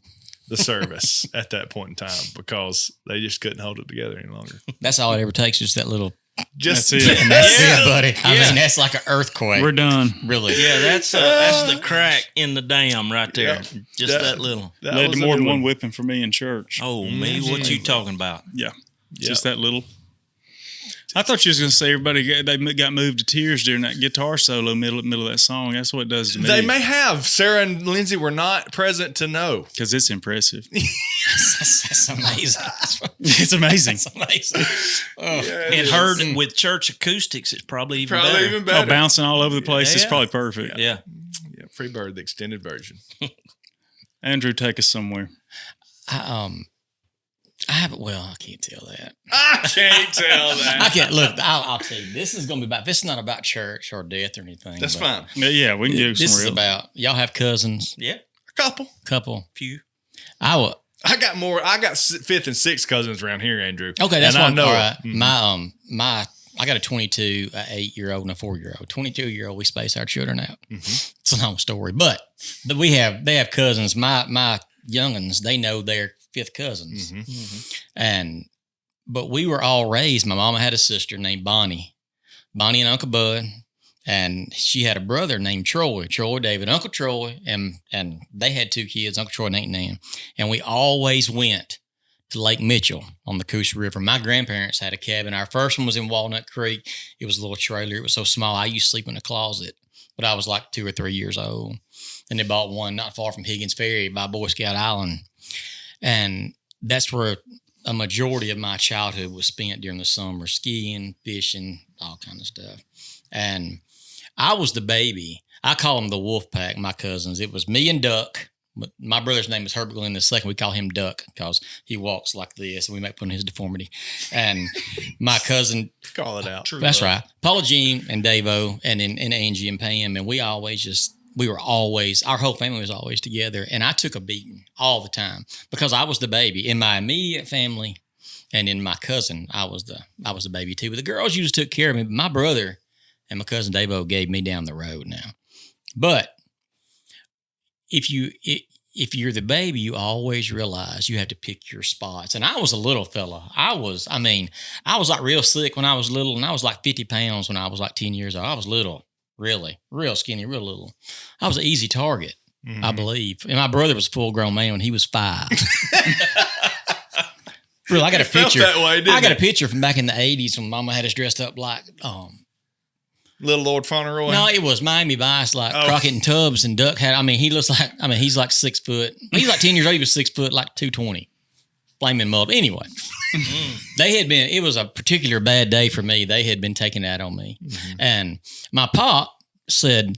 the service at that point in time because they just couldn't hold it together any longer. That's all it ever takes, is that little. That's it. And that's it, buddy. I mean, that's like an earthquake. We're done. Really. Yeah, that's the crack in the dam right there. Yeah. Just that little. That Led was to a more new than one one. whipping for me in church. Oh, me, what you talking about? Yeah. Yeah. Just that little. I thought you was going to say they got moved to tears during that guitar solo middle of that song. That's what it does to me. They may have. Sarah and Lindsay were not present to know. Because it's impressive. That's amazing. It's amazing. That's amazing. Oh. Yeah, And heard with church acoustics, it's probably even probably better. even Oh, better. bouncing all over the place is Yeah. probably perfect. Yeah. Yeah, Freebird, the extended version. Andrew, take us somewhere. I can't tell that. I can't tell that. I can't look. I'll tell you. This is going to be about. This is not about church or death or anything. That's but fine. Yeah, we can go This somewhere is else. about y'all have cousins. Yeah. A couple. Few. I got more. I got fifth and sixth cousins around here, Andrew. Okay, that's and one. I know All it. right. Mhm. I got a 22, an 8-year-old, and a 4-year-old. 22-year-old, we space our children out. Mhm. It's a long story, but they have cousins. My youngins, they know their fifth cousins, but we were all raised. My mama had a sister named Bonnie and Uncle Bud, and she had a brother named Troy David, Uncle Troy, and they had 2 kids, Uncle Troy and Aunt Nan, and we always went to Lake Mitchell on the Coosa River. My grandparents had a cabin. Our first one was in Walnut Creek. It was a little trailer. It was so small, I used to sleep in a closet, but I was like 2 or 3 years old. And they bought one not far from Higgins Ferry by Boy Scout Island. And that's where a majority of my childhood was spent during the summer, skiing, fishing, all kind of stuff. And I was the baby. I call them the wolf pack, my cousins. It was me and Duck. My brother's name is Herbert Glenn II. We call him Duck because he walks like this, and we make fun of his deformity. And my cousin, Call it out. True. that's right, Paula Jean and Davo, and Angie and Pam, and we were always, our whole family was always together. And I took a beating all the time because I was the baby in my immediate family, and in my cousin, I was the baby too. But the girls usually took care of me. My brother and my cousin Davo gave me down the road now. But if you're the baby, you always realize you have to pick your spots. And I was a little fella. I was like real sick when I was little, and I was like 50 pounds when I was like 10 years old. I was little, really, real skinny, real little. I was an easy target, I believe. And my brother was a full grown man when he was 5. Really, I got a picture. That way, didn't I got a it? picture from back in the 80s when Mama had us dressed up like Little Lord Fauntleroy? No, it was Miami Vice, like Crockett and Tubbs and Duck had. I mean, he's like 6 foot. He's like 10 years old. He was 6 foot, like 220. Flaming mud. Anyway, it was a particular bad day for me. They had been taking that on me. Mm-hmm. And my pop said,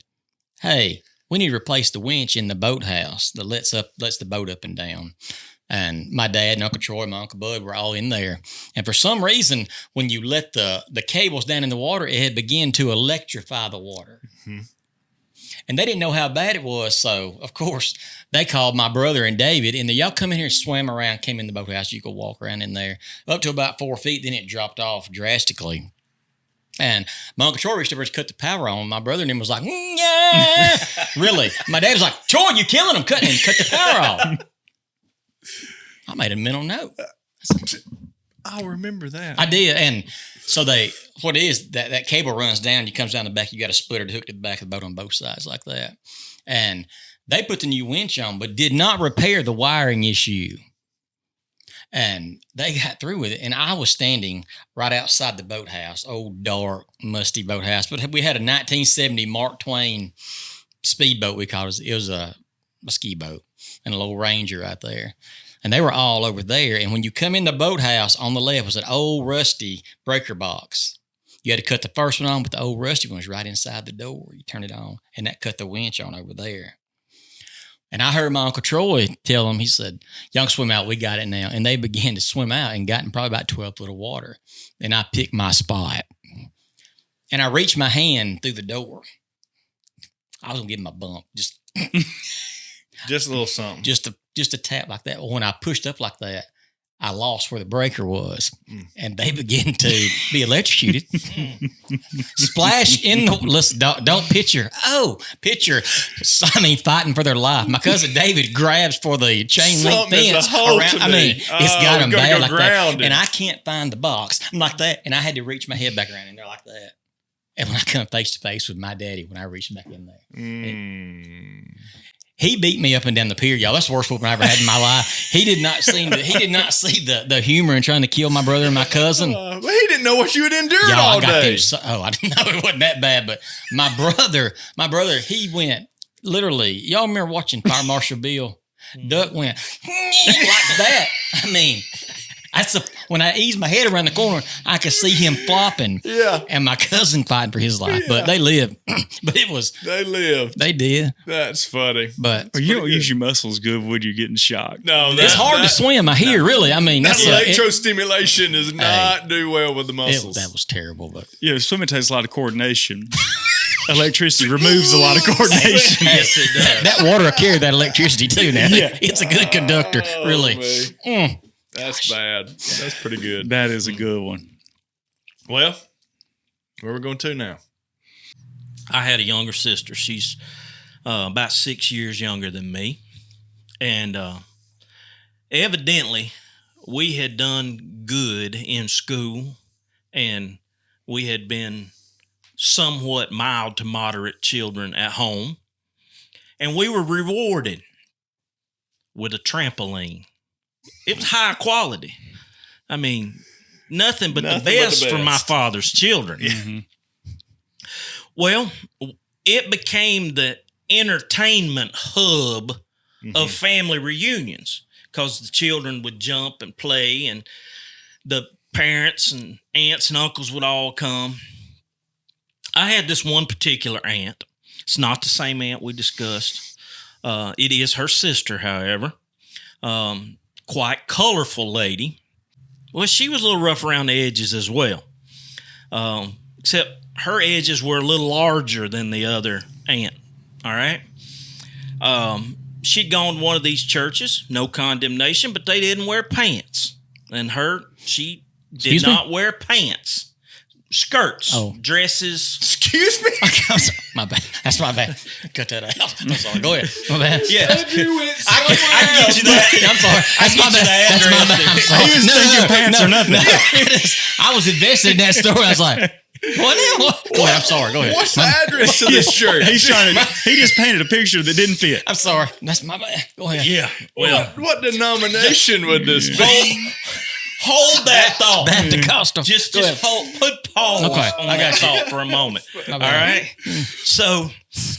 hey, we need to replace the winch in the boathouse that lets the boat up and down. And my dad and Uncle Troy, my Uncle Bud were all in there. And for some reason, when you let the cables down in the water, it had begun to electrify the water. Mm-hmm. And they didn't know how bad it was. So, of course, they called my brother and David. And y'all come in here and swam around, came in the boathouse. You could walk around in there up to about 4 feet. Then it dropped off drastically. And my Uncle Troy reached over to cut the power on. My brother and him was like, yeah. Really? My dad was like, Troy, you killing him. Cut the power off. I made a mental note. I'll remember that. I did. And so what it is, that cable runs down, it comes down the back, you got a splitter to hook to the back of the boat on both sides like that. And they put the new winch on, but did not repair the wiring issue. And they got through with it. And I was standing right outside the boathouse, old, dark, musty boathouse. But we had a 1970 Mark Twain speedboat, we called it. It was a ski boat and a little Ranger right there. And they were all over there. And when you come in the boathouse, on the left was an old rusty breaker box. You had to cut the first one on, but the old rusty one was right inside the door. You turn it on, and that cut the winch on over there. And I heard my Uncle Troy tell him, he said, y'all can swim out, we got it now. And they began to swim out and got in probably about 12 foot of water. And I picked my spot. And I reached my hand through the door. I was going to give him a bump. Just a little something. Just a tap like that. When I pushed up like that, I lost where the breaker was, and they began to be electrocuted. Splash in the listen. Don't picture. Fighting for their life. My cousin David grabs for the chain link fence around. It's got them bad like that, and I can't find the box. I'm like that, and I had to reach my head back around in there like that. And when I come face to face with my daddy, when I reached back in there. He beat me up and down the pier, y'all. That's the worst whooping I ever had in my life. He did not see the humor in trying to kill my brother and my cousin. Well, he didn't know what you had endured all day. I didn't know it wasn't that bad. But my brother, he went literally. Y'all remember watching Fire Marshal Bill? Duck went like that. I mean, when I eased my head around the corner, I could see him flopping. Yeah. And my cousin fighting for his life. Yeah. But they lived. They lived. They did. That's funny. But you don't use your muscles good when you're getting shocked. No. It's hard to swim, I hear, really. I mean, that electrostimulation does not do well with the muscles. That was terrible. But swimming takes a lot of coordination. Electricity removes a lot of coordination. Yes, it does. That water will carry that electricity too now. Yeah. It's a good conductor, really. That's bad. That's pretty good. That is a good one. Well, where are we going to now? I had a younger sister. She's about 6 years younger than me. And evidently, we had done good in school, and we had been somewhat mild to moderate children at home. And we were rewarded with a trampoline. It was high quality. I mean, nothing but the best for my father's children. Mm-hmm. Well, it became the entertainment hub of family reunions because the children would jump and play, and the parents and aunts and uncles would all come. I had this one particular aunt. It's not the same aunt we discussed. It is her sister, however. Quite colorful lady. Well, she was a little rough around the edges as well. Except her edges were a little larger than the other aunt. All right. She'd gone to one of these churches, no condemnation, but they didn't wear pants. And she did not wear pants. Skirts, dresses. Excuse me? My bad. That's my bad. Cut that out. I'm sorry. Go ahead. My bad. Yeah. I get you that. I'm sorry. That's my bad. That's my bad. I'm sorry. He didn't your pants or nothing. I was invested in that story. I was like, what now? Go ahead. I'm sorry. Go ahead. What's the address to this church? He just painted a picture that didn't fit. I'm sorry. That's my bad. Go ahead. Yeah. Well, what denomination would this be? hold that thought. Pentecostal. Just put pause on that thought for a moment. All right. So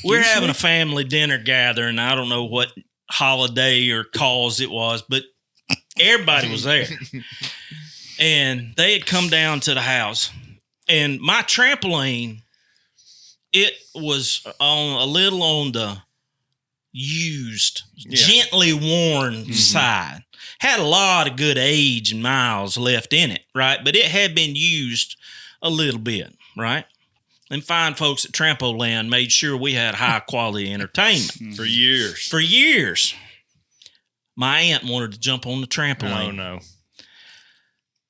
we're having a family dinner gathering. I don't know what holiday or cause it was, but everybody was there. And they had come down to the house. And my trampoline, it was a little on the used, gently worn side. Had a lot of good age and miles left in it, right? But it had been used a little bit, right? And fine folks at Trampoland made sure we had high quality entertainment. For years. For years. My aunt wanted to jump on the trampoline. Oh, no.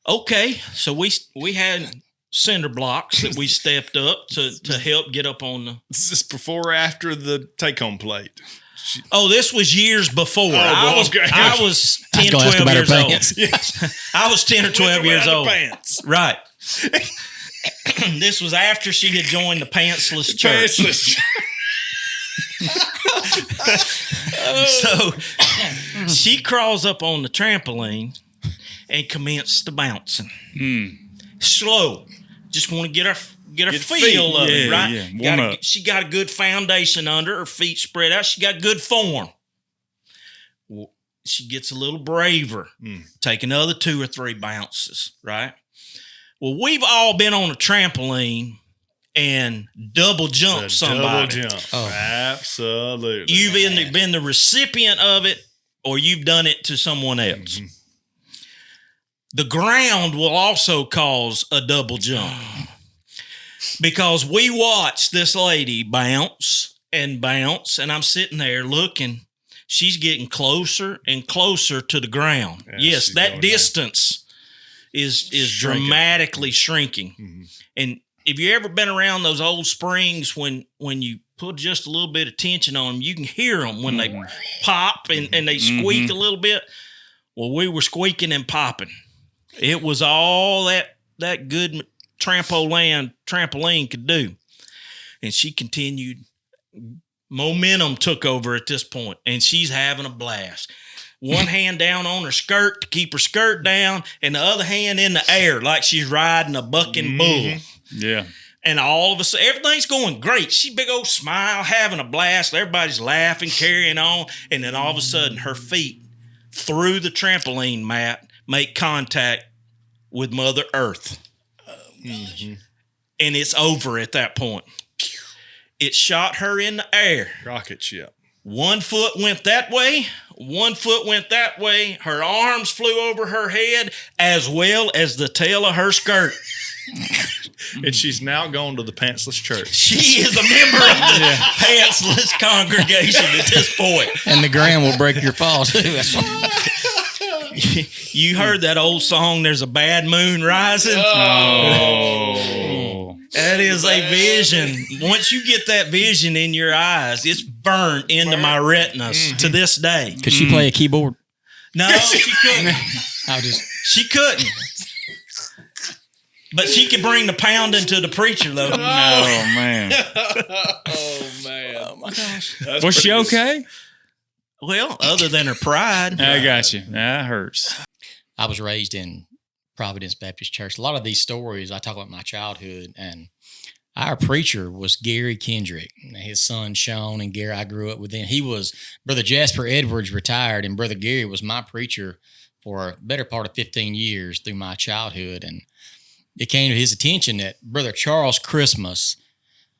Okay, so we had cinder blocks that we stepped up to help get up on the... This is before or after the take-home plate? Oh, this was years before. I was 10, 12 years old. I was 10 or 12 years old. Pants. Right. This was after she had joined the pantsless church. So she crawls up on the trampoline and commenced to bouncing. Slow. Just want to get her feel of it, right? Yeah. She got a good foundation under her, feet spread out. She got good form. Well, she gets a little braver. Take another 2 or 3 bounces, right? Well, we've all been on a trampoline and double jumped somebody. Double jump. Oh. Absolutely. You've either been the recipient of it or you've done it to someone else. The ground will also cause a double jump. Because we watched this lady bounce, and I'm sitting there looking. She's getting closer and closer to the ground. Yes, that distance is dramatically shrinking. And if you ever been around those old springs when you put just a little bit of tension on them, you can hear them when they pop and they squeak a little bit. Well, we were squeaking and popping. It was all that good trampoline could do. And she continued. Momentum took over at this point, and she's having a blast. One hand down on her skirt to keep her skirt down, and the other hand in the air like she's riding a bucking bull. Yeah. And all of a sudden, everything's going great. She big old smile, having a blast. Everybody's laughing, carrying on. And then all of a sudden, her feet through the trampoline mat make contact with Mother Earth. And it's over at that point. It shot her in the air. Rocket ship. One foot went that way. One foot went that way. Her arms flew over her head as well as the tail of her skirt. And she's now gone to the pantsless church. She is a member of the pantsless congregation at this point. And the ground will break your fall, too. You heard that old song, There's a Bad Moon Rising? Oh. That is a vision. Once you get that vision in your eyes, it's burnt into my retinas to this day. Could she play a keyboard? No, she couldn't. She couldn't. But she could bring the pounding to the preacher, though. Oh, man. Oh, man. Oh, my gosh. Was she okay? Well, other than her pride. I got you. That hurts. I was raised in Providence Baptist Church. A lot of these stories, I talk about my childhood, and our preacher was Gary Kendrick. His son, Sean, and Gary, I grew up with them. Brother Jasper Edwards retired, and Brother Gary was my preacher for a better part of 15 years through my childhood. And it came to his attention that Brother Charles Christmas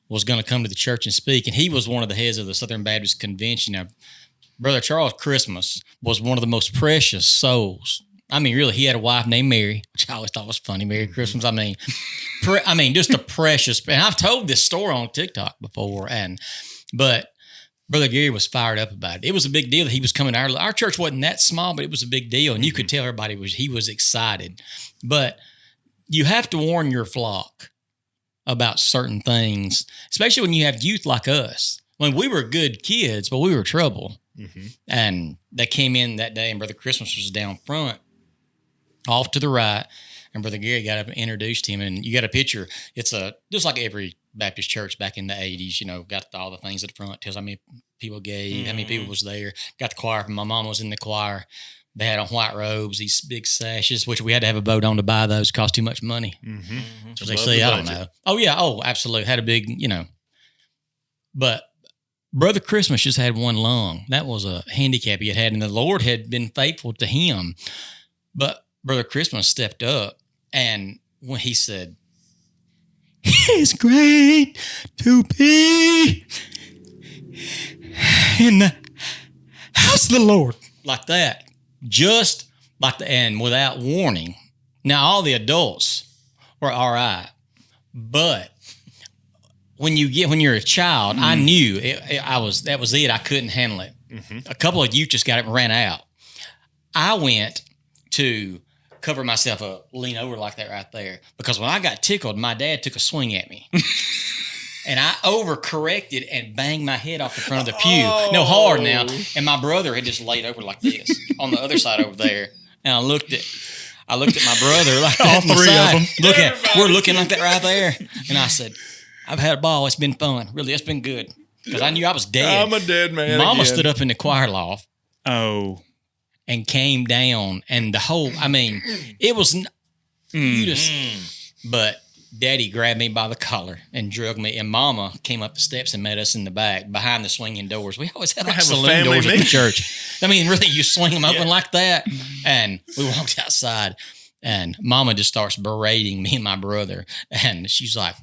was going to come to the church and speak, and he was one of the heads of the Southern Baptist Convention. Now, Brother Charles Christmas was one of the most precious souls. I mean, really, he had a wife named Mary, which I always thought was funny. Merry Christmas. I mean, just a precious. And I've told this story on TikTok before, but Brother Gary was fired up about it. It was a big deal that he was coming. Our church wasn't that small, but it was a big deal, and you could tell he was excited. But you have to warn your flock about certain things, especially when you have youth like us. I mean, we were good kids, but we were trouble. And they came in that day, and Brother Christmas was down front, off to the right, and Brother Gary got up and introduced him. And you got a picture. It's just like every Baptist church back in the 80s, got all the things at the front, tells how many people gave, how many people was there. Got the choir. My mom was in the choir. They had on white robes, these big sashes, which we had to have a boat on to buy those. Cost too much money. So they say, I don't know. Oh, yeah. Oh, absolutely. Had a big, But Brother Christmas just had one lung. That was a handicap he had, and the Lord had been faithful to him. But Brother Christmas stepped up, and when he said, "It's great to be in the house of the Lord," like that, just like and without warning. Now all the adults were all right, but when you're a child, I knew that was it. I couldn't handle it. A couple of youth just got it and ran out. I went to cover myself up, lean over like that right there, because when I got tickled, my dad took a swing at me. And I overcorrected and banged my head off the front of the pew. No, hard now. And my brother had just laid over like this on the other side over there. And I looked at my brother like that. All three of them. We're looking like that right there. And I said, "I've had a ball. It's been fun. Really, it's been good." Because I knew I was dead. I'm a dead man. Mama again. stood up in the choir loft. Oh. And came down. And the whole, it was, but Daddy grabbed me by the collar and drug me. And Mama came up the steps and met us in the back behind the swinging doors. We always had like saloon doors at the church. Really, you swing them open like that. And we walked outside. And Mama just starts berating me and my brother. And she's like,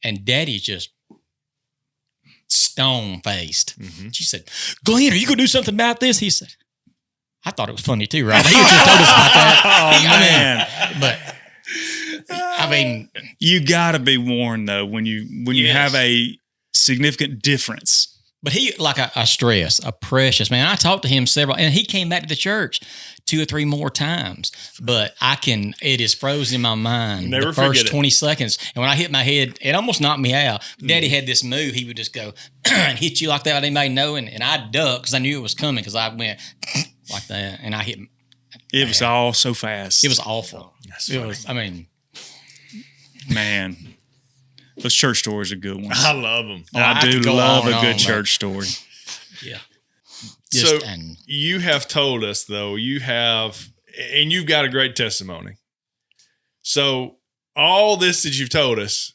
and Daddy's just stone-faced. She said, "Glenn, are you going to do something about this?" He said, I thought it was funny too, right? He just told us about that. You got to be warned though when you have a significant difference. But he, like a precious man. I talked to him several, and he came back to the church 2 or 3 more times. But it is frozen in my mind. Never the first forget it. 20 seconds. And when I hit my head, it almost knocked me out. Daddy had this move. He would just go and hit you like that. Anybody know? And I ducked because I knew it was coming because I went like that. And I hit him. It was all so fast. It was awful. Man. Those church stories are good ones. I love them. I do love a good church story. Yeah. You have told us though, and you've got a great testimony. So all this that you've told us,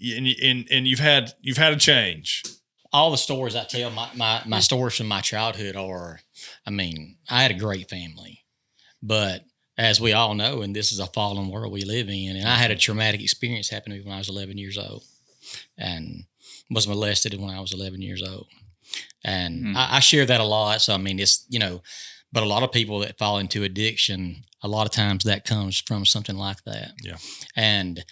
and you've had a change. All the stories I tell, my stories from my childhood are, I had a great family, but as we all know, and this is a fallen world we live in, and I had a traumatic experience happen to me when I was 11 years old and was molested when I was 11 years old. And I share that a lot. So, it's, but a lot of people that fall into addiction, a lot of times that comes from something like that. Yeah. And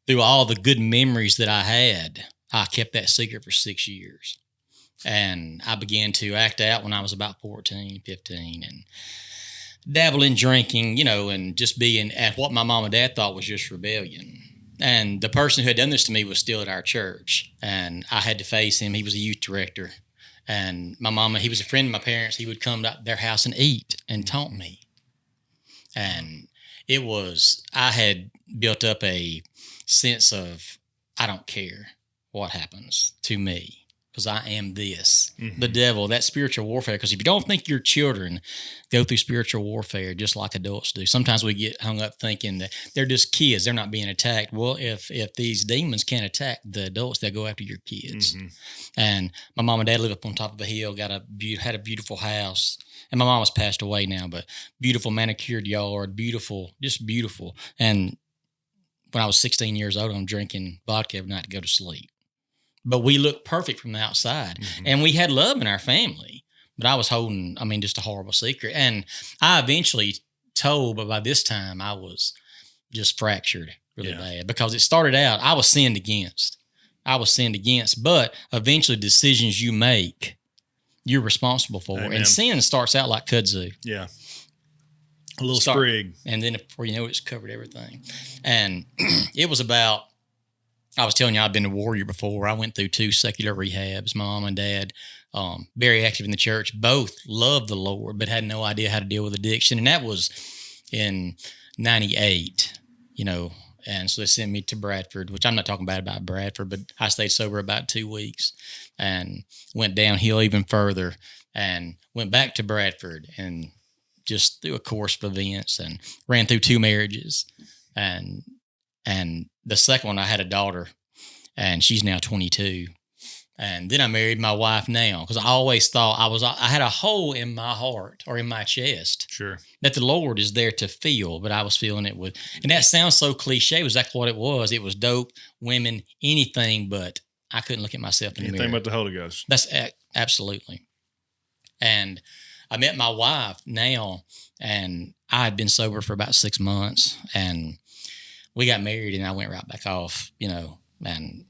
through all the good memories that I had, I kept that secret for 6 years. And I began to act out when I was about 14, 15, and dabble in drinking, and just being at what my mom and dad thought was just rebellion. And the person who had done this to me was still at our church, and I had to face him. He was a youth director. And my mama, he was a friend of my parents. He would come to their house and eat and taunt me. And I had built up a sense of, I don't care what happens to me, because I am this. The devil, that spiritual warfare. Because if you don't think your children go through spiritual warfare just like adults do, sometimes we get hung up thinking that they're just kids, they're not being attacked. Well, if these demons can't attack the adults, they'll go after your kids. And my mom and dad lived up on top of a hill, had a beautiful house. And my mom has passed away now, but beautiful manicured yard, beautiful, just beautiful. And when I was 16 years old, I'm drinking vodka every night to go to sleep. But we looked perfect from the outside. And we had love in our family. But I was holding, just a horrible secret. And I eventually told, but by this time I was just fractured really bad. Because it started out, I was sinned against. But eventually decisions you make, you're responsible for. Amen. And sin starts out like kudzu. Yeah. A little sprig. And then before you know it, it's covered everything. And it was about, I was telling you, I'd been a warrior before. I went through 2 secular rehabs. My mom and dad, very active in the church, both loved the Lord, but had no idea how to deal with addiction. And that was in 98, and so they sent me to Bradford, which I'm not talking bad about Bradford, but I stayed sober about 2 weeks and went downhill even further and went back to Bradford and just through a course of events, and ran through 2 marriages. And the second one, I had a daughter, and she's now 22. And then I married my wife now, because I always thought I had a hole in my heart or in my chest. Sure. That the Lord is there to fill, but I was feeling it with, and that sounds so cliche. It was exactly what it was. It was dope, women, anything, but I couldn't look at myself in the mirror. Anything but the Holy Ghost. That's absolutely. And I met my wife now, and I had been sober for about 6 months, and we got married, and I went right back off, and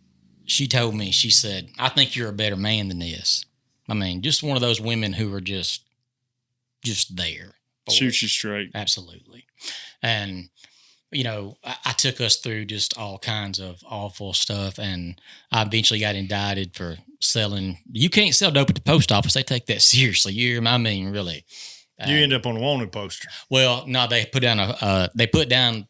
she told me, she said, I think you're a better man than this. I mean, just one of those women who are just there. Shoot you straight. Absolutely. And, I took us through just all kinds of awful stuff. And I eventually got indicted for selling. You can't sell dope at the post office. They take that seriously. Really. You end up on a wanted poster. Well, no, they put down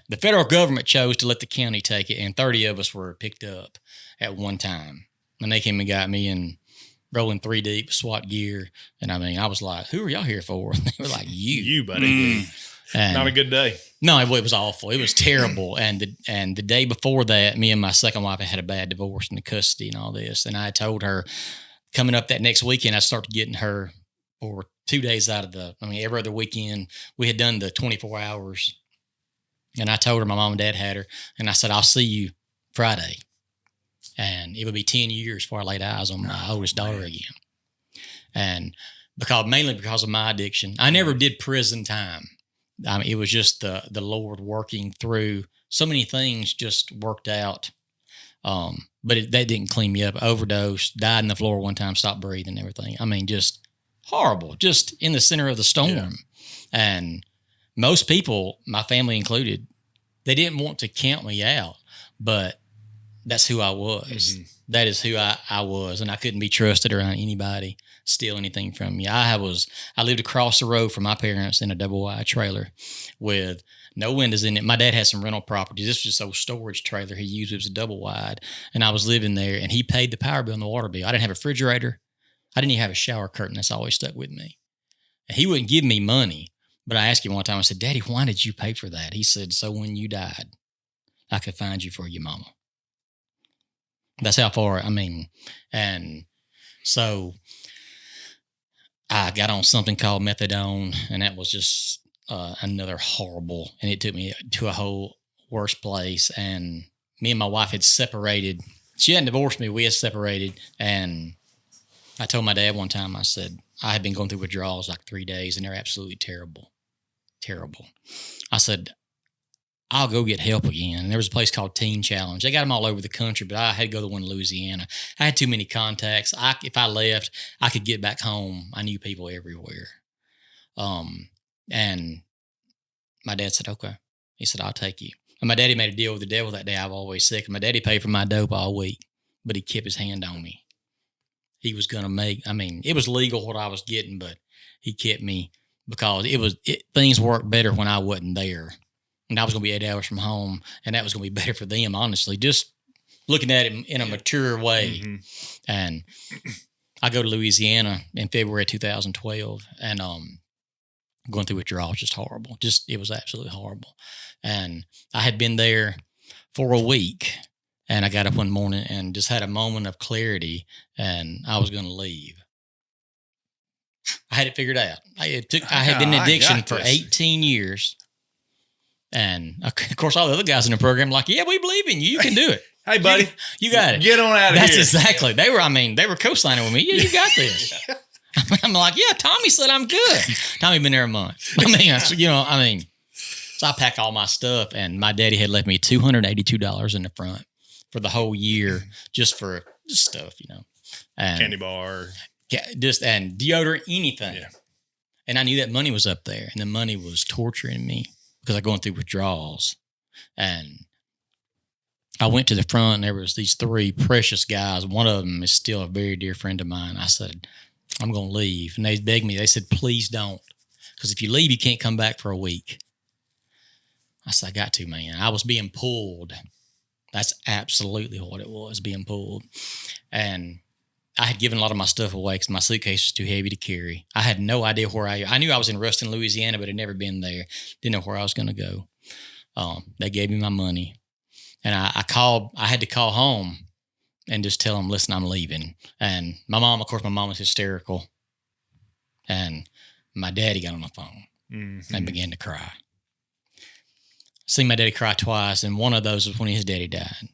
the federal government chose to let the county take it, and 30 of us were picked up at one time. And they came and got me, and rolling 3 deep, SWAT gear. And I was like, who are y'all here for? And they were like, you, buddy. And not a good day. No, it was awful. It was terrible. And the day before that, me and my second wife had a bad divorce and the custody and all this. And I told her, coming up that next weekend, I started getting her for 2 days out of every other weekend. We had done the 24 hours. And I told her my mom and dad had her. And I said, I'll see you Friday. And it would be 10 years before I laid eyes on my oldest daughter again. And mainly because of my addiction. I never did prison time. It was just the Lord working through so many things, just worked out. But that didn't clean me up. Overdosed, died on the floor one time, stopped breathing, everything. Just horrible, just in the center of the storm. Yeah. And most people, my family included, they didn't want to count me out, but that's who I was. Mm-hmm. That is who I was, and I couldn't be trusted around anybody, steal anything from me. I lived across the road from my parents in a double-wide trailer with no windows in it. My dad had some rental properties. This was just old storage trailer he used. It was a double-wide, and I was living there, and he paid the power bill and the water bill. I didn't have a refrigerator. I didn't even have a shower curtain. That's always stuck with me. And he wouldn't give me money. But I asked him one time, I said, Daddy, why did you pay for that? He said, so when you died, I could find you for your mama. That's how far, and so I got on something called methadone, and that was just another horrible, and it took me to a whole worse place. And me and my wife had separated. She hadn't divorced me. We had separated, and I told my dad one time, I said, I had been going through withdrawals like 3 days, and they're absolutely terrible. Terrible. I said, I'll go get help again. And there was a place called Teen Challenge. They got them all over the country, but I had to go to one in Louisiana. I had too many contacts. If I left, I could get back home. I knew people everywhere. And my dad said, okay. He said, I'll take you. And my daddy made a deal with the devil that day. I was always sick. And my daddy paid for my dope all week, but he kept his hand on me. He was going to it was legal what I was getting, but he kept me because things worked better when I wasn't there. And I was going to be 8 hours from home, and that was going to be better for them, honestly, just looking at it in a mature way. Mm-hmm. And I go to Louisiana in February 2012, and going through withdrawal was just horrible. It was absolutely horrible. And I had been there for a week, and I got up one morning and just had a moment of clarity, and I was going to leave. I had it figured out. I had been in addiction for 18 years. And of course, all the other guys in the program were like, yeah, we believe in you. You can do it. Hey, buddy. You got it. Get on out of here. That's exactly. They were co-signing with me. Yeah, you got this. I'm like, yeah, Tommy said I'm good. Tommy been there a month. So I packed all my stuff, and my daddy had left me $282 in the front for the whole year just for stuff, And candy bar. And deodorant, anything. Yeah. And I knew that money was up there, and the money was torturing me because I'm going through withdrawals. And I went to the front, and there was these 3 precious guys. One of them is still a very dear friend of mine. I said, I'm going to leave. And they begged me. They said, please don't. Because if you leave, you can't come back for a week. I said, I got to, man. I was being pulled. That's absolutely what it was, being pulled. And I had given a lot of my stuff away because my suitcase was too heavy to carry. I had no idea where I knew I was in Ruston, Louisiana, but had never been there. Didn't know where I was going to go. They gave me my money. And I had to call home and just tell them, listen, I'm leaving. And my mom was hysterical. And my daddy got on the phone and began to cry. Seen my daddy cry twice, and one of those was when his daddy died.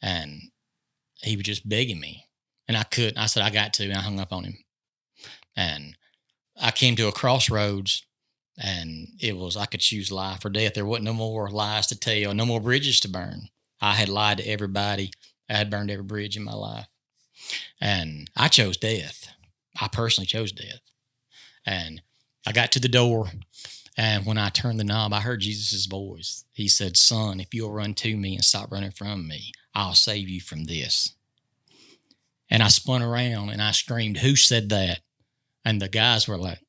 And he was just begging me. And I couldn't. I said, I got to, and I hung up on him. And I came to a crossroads, and it was, I could choose life or death. There wasn't no more lies to tell, no more bridges to burn. I had lied to everybody. I had burned every bridge in my life. And I chose death. I personally chose death. And I got to the door, and when I turned the knob, I heard Jesus' voice. He said, son, if you'll run to me and stop running from me, I'll save you from this. And I spun around and I screamed, who said that? And the guys were like,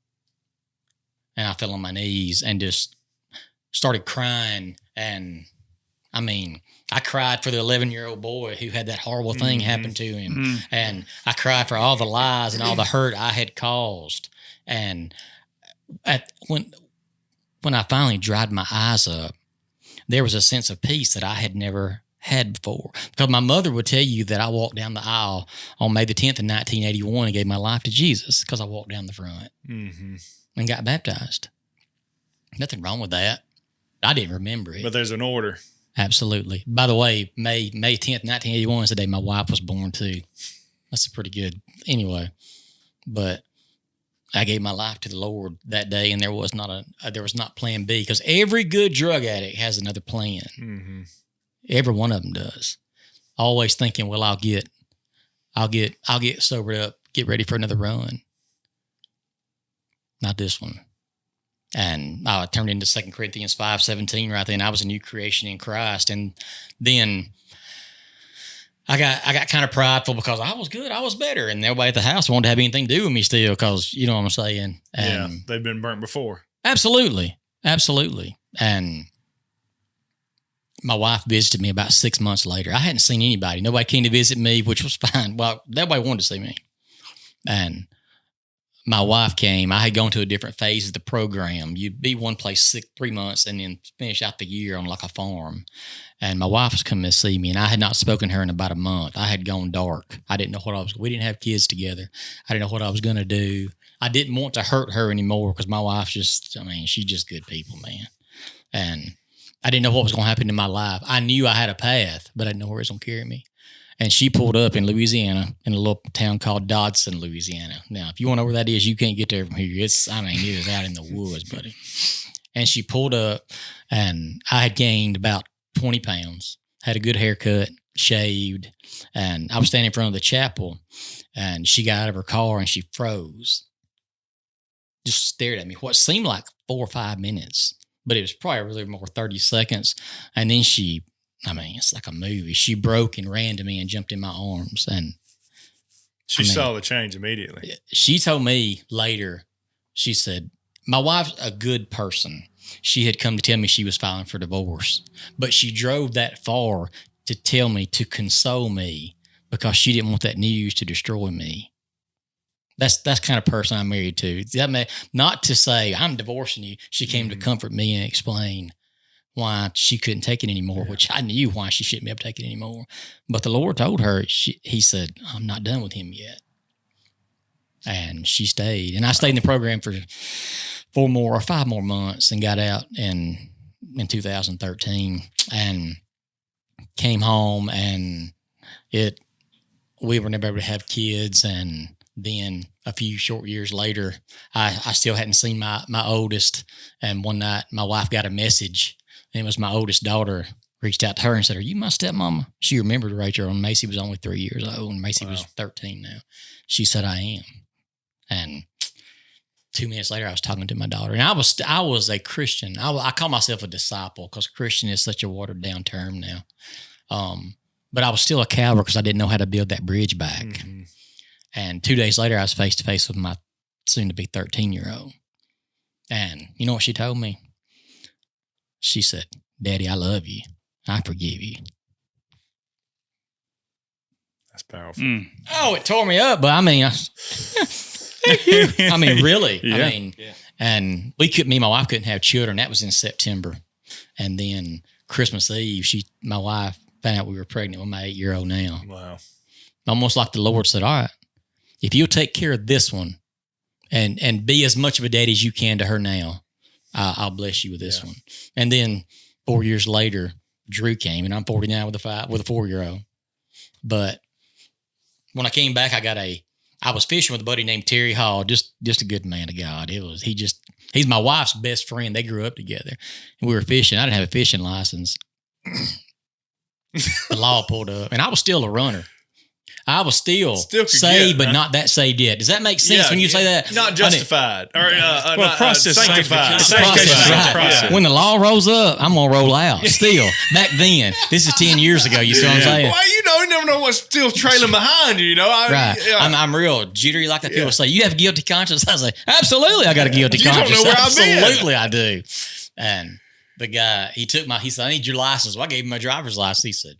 and I fell on my knees and just started crying. And I mean, I cried for the 11-year-old boy who had that horrible thing happen to him. And I cried for all the lies and all the hurt I had caused. And when I finally dried my eyes up, there was a sense of peace that I had never had before. Because my mother would tell you that I walked down the aisle on May the 10th in 1981 and gave my life to Jesus because I walked down the front and got baptized. Nothing wrong with that. I didn't remember it. But there's an order. Absolutely. By the way, May 10th, 1981 is the day my wife was born too. That's a pretty good, anyway. But I gave my life to the Lord that day, and there was not plan B, because every good drug addict has another plan. Every one of them does. Always thinking, well, I'll get sobered up, get ready for another run. Not this one. And I turned into 2 Corinthians 5:17 right then. I was a new creation in Christ. And then I got kind of prideful because I was good. I was better. And everybody at the house wanted to have anything to do with me still because, you know what I'm saying? And yeah, they've been burnt before. Absolutely. Absolutely. And my wife visited me about 6 months later. I hadn't seen anybody. Nobody came to visit me, which was fine. Well, nobody wanted to see me. And my wife came. I had gone to a different phase of the program. You'd be one place 3 months and then finish out the year on like a farm. And my wife was coming to see me, and I had not spoken to her in about a month. I had gone dark. I didn't know we didn't have kids together. I didn't know what I was going to do. I didn't want to hurt her anymore because my wife's she's just good people, man. And I didn't know what was going to happen in my life. I knew I had a path, but I didn't know where it was going to carry me. And she pulled up in Louisiana, in a little town called Dodson, Louisiana. Now, if you want to know where that is, you can't get there from here. It is out in the woods, buddy. And she pulled up, and I had gained about 20 pounds, had a good haircut, shaved, and I was standing in front of the chapel, and she got out of her car, and she froze. Just stared at me, what seemed like 4 or 5 minutes, but it was probably really more 30 seconds. And then it's like a movie. She broke and ran to me and jumped in my arms. And she saw the change immediately. She told me later, she said, my wife's a good person. She had come to tell me she was filing for divorce, but she drove that far to tell me, to console me, because she didn't want that news to destroy me. That's the kind of person I'm married to. Not to say I'm divorcing you. She came to comfort me and explain why she couldn't take it anymore, which I knew why she shouldn't be able to take it anymore. But the Lord told her, he said, I'm not done with him yet. And she stayed. And I stayed in the program for 4 more or 5 more months and got out in 2013 and came home, and we were never able to have kids. And then a few short years later, I still hadn't seen my oldest. And one night my wife got a message, and it was my oldest daughter reached out to her and said, are you my stepmama? She remembered Rachel, and Macy was only 3 years old, and Macy was 13 now. She said, I am. And 2 minutes later, I was talking to my daughter, and I was a Christian. I call myself a disciple because Christian is such a watered down term now. But I was still a coward because I didn't know how to build that bridge back. Mm-hmm. And 2 days later, I was face to face with my soon to be 13-year-old. And you know what she told me? She said, Daddy, I love you. I forgive you. That's powerful. Oh, it tore me up, but I mean, I mean, really. Yeah. I mean, and me and my wife couldn't have children. That was in September. And then Christmas Eve, my wife found out we were pregnant with my 8-year-old now. Wow. Almost like the Lord said, all right, if you'll take care of this one and be as much of a daddy as you can to her now, I'll bless you with this one. And then 4 years later, Drew came, and I'm 49 with a 4-year-old. But when I came back, I was fishing with a buddy named Terry Hall, just a good man of God. He's my wife's best friend. They grew up together, and we were fishing. I didn't have a fishing license. The law pulled up, and I was still a runner. I was still saved, but not that saved yet. Does that make sense when you say that? Not justified. Process sanctified. Process. When the law rolls up, I'm going to roll out. Still, back then, this is 10 years ago, you see what I'm saying? Well, you never know what's still trailing behind you, Right. Yeah. I'm real jittery like that. People say, you have a guilty conscience? I say, absolutely, I got a guilty conscience. You don't know where I've been. Absolutely, I do. And the guy, he said, I need your license. Well, I gave him my driver's license. He said,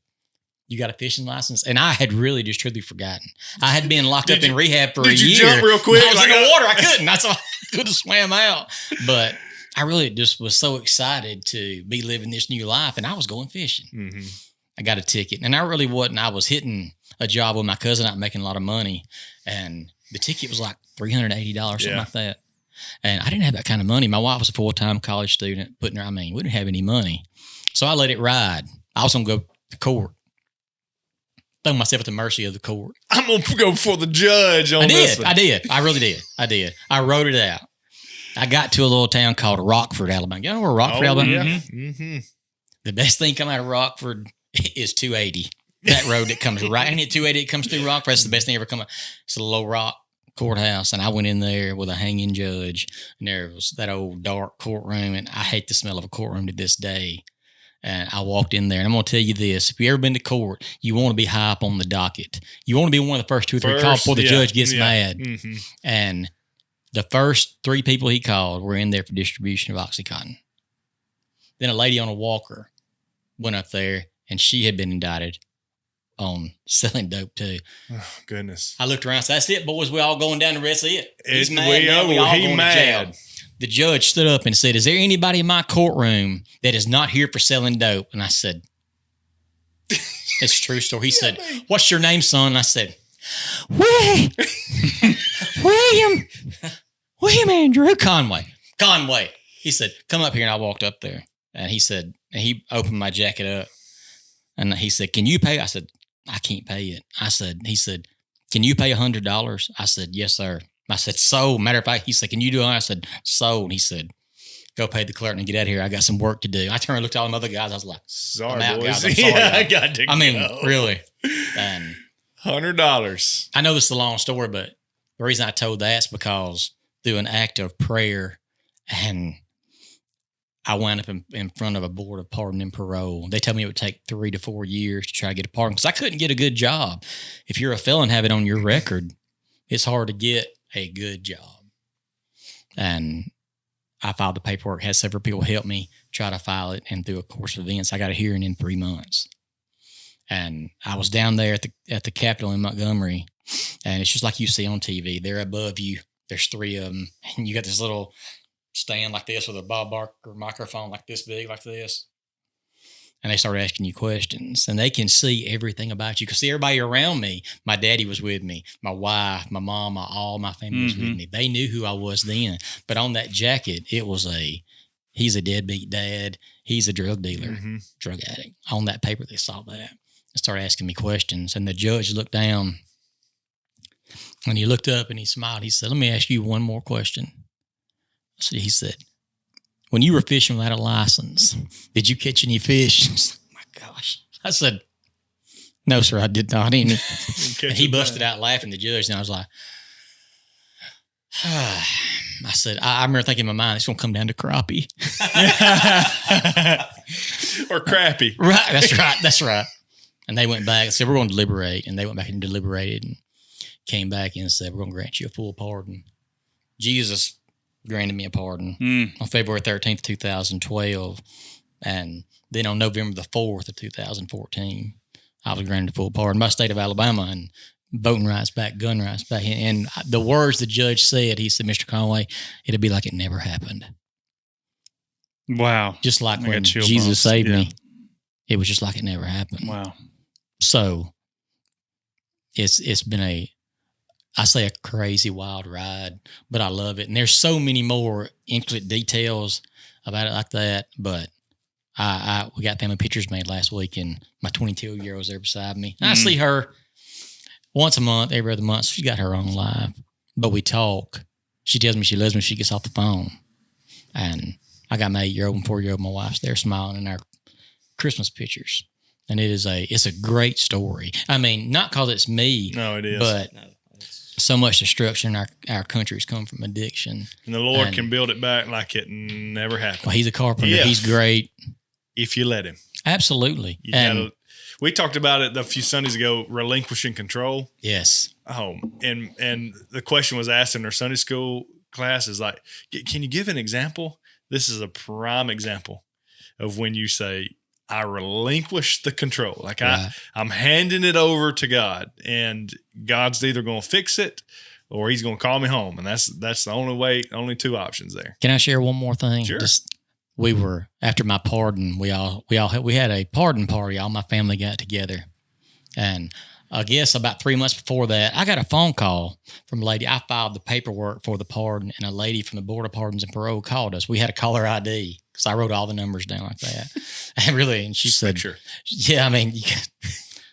you got a fishing license? And I had really just truly forgotten. I had been locked up in rehab for a year. Did you jump real quick? I was in the water. I couldn't. That's why I could have swam out. But I really just was so excited to be living this new life, and I was going fishing. Mm-hmm. I got a ticket, and I really wasn't. I was hitting a job with my cousin, not making a lot of money, and the ticket was like $380, something like that. And I didn't have that kind of money. My wife was a full-time college student. We didn't have any money. So I let it ride. I was going to go to court. Throw myself at the mercy of the court. I'm going to go before the judge on this one. I did. I really did. I wrote it out. I got to a little town called Rockford, Alabama. You know where Rockford, Alabama? Yeah. Mm-hmm. The best thing come out of Rockford is 280. That road that comes right in at 280, it comes through Rockford. That's the best thing ever come out. It's a Low Rock courthouse, and I went in there with a hanging judge, and there was that old dark courtroom, and I hate the smell of a courtroom to this day. And I walked in there, and I'm going to tell you this. If you've ever been to court, you want to be high up on the docket. You want to be one of the first 2 or 3 calls before the judge gets mad. Mm-hmm. And the first 3 people he called were in there for distribution of Oxycontin. Then a lady on a walker went up there, and she had been indicted on selling dope too. Oh, goodness. I looked around and said, that's it, boys. We all going down the rest of it. He's mad. We all going to jail. The judge stood up and said, is there anybody in my courtroom that is not here for selling dope? And I said, it's a true story. He said, what's your name, son? And I said, William Andrew Conway. He said, come up here. And I walked up there. And he said, and he opened my jacket up. And he said, can you pay? I said, I can't pay it. He said, can you pay $100? I said, yes, sir. I said, so, matter of fact, he said, can you do it? I said, so. And he said, go pay the clerk and get out of here. I got some work to do. I turned and looked at all them other guys. I was like, sorry, I'm out, boys. guys. I'm sorry. I got to go. Really. And $100. I know this is a long story, but the reason I told that is because through an act of prayer, and I wound up in front of a board of pardon and parole. They told me it would take 3 to 4 years to try to get a pardon because I couldn't get a good job. If you're a felon, have it on your record, it's hard to get a good job. And I filed the paperwork, had several people help me try to file it, and through a course of events, I got a hearing in 3 months. And I was down there at the Capitol in Montgomery, and it's just like you see on TV. They're above you. There's 3 of them, and you got this little stand like this with a Bob Barker microphone like this big, like this. And they start asking you questions, and they can see everything about you. You can see everybody around me. My daddy was with me, my wife, my mom, all my family was with me. They knew who I was then. But on that jacket, it was he's a deadbeat dad. He's a drug dealer, drug addict. On that paper, they saw that and started asking me questions. And the judge looked down, and he looked up and he smiled. He said, let me ask you one more question. He said, when you were fishing without a license, did you catch any fish? Oh my gosh. I said, no, sir, I did not. And he busted out laughing, the judge, and I was like, I said, I remember thinking in my mind, it's going to come down to crappie. Or crappie. Right, that's right. And they went back and said, we're going to deliberate. And they went back and deliberated and came back and said, we're going to grant you a full pardon. Jesus granted me a pardon on February 13th, 2012. And then on November the 4th of 2014, I was granted full pardon by the state of Alabama and voting rights back, gun rights back. And the words the judge said, he said, Mr. Conway, it'd be like it never happened. Wow. Just like when Jesus saved me, it was just like it never happened. Wow. So it's been a crazy wild ride, but I love it. And there's so many more intricate details about it like that. But we got family pictures made last week, and my 22-year-old was there beside me. I see her once a month, every other month. She's got her own life, but we talk. She tells me she loves me. She gets off the phone, and I got my 8-year-old and 4-year-old. My wife's there smiling in our Christmas pictures, and it's a great story. I mean, not because it's me. No, it is. But so much destruction in our country's come from addiction, and the Lord can build it back like it never happened. Well, he's a carpenter. Yeah. He's great if you let him. Absolutely. We talked about it a few Sundays ago, relinquishing control. Yes. Oh, and the question was asked in our Sunday school class is like, can you give an example? This is a prime example of when you say, I relinquish the control. Like right. I'm handing it over to God, and God's either going to fix it or he's going to call me home. And that's the only two options there. Can I share one more thing? Sure. We were, after my pardon, we had a pardon party. All my family got together. And I guess about 3 months before that, I got a phone call from a lady. I filed the paperwork for the pardon, and a lady from the Board of Pardons and Parole called us. We had a caller ID because I wrote all the numbers down like that. And she said, sure. Yeah, I mean,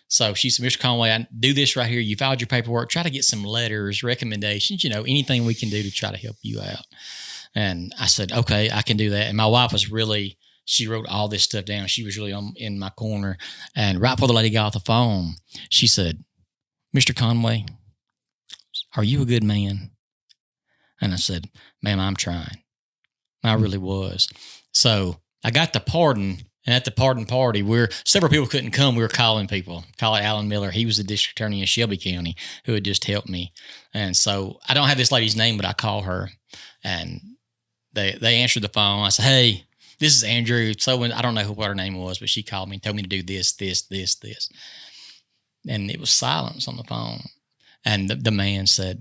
so she said, Mr. Conway, I do this right here. You filed your paperwork. Try to get some letters, recommendations, anything we can do to try to help you out. And I said, okay, I can do that. And my wife was she wrote all this stuff down. She was really in my corner. And right before the lady got off the phone, she said, Mr. Conway, are you a good man? And I said, ma'am, I'm trying. I really was. So I got the pardon. And at the pardon party, several people couldn't come. We were calling people. Call it Alan Miller. He was the district attorney in Shelby County who had just helped me. And so I don't have this lady's name, but I call her. And they answered the phone. I said, hey, this is Andrew. So I don't know what her name was, but she called me and told me to do this, this, this, this. And it was silence on the phone. And the man said,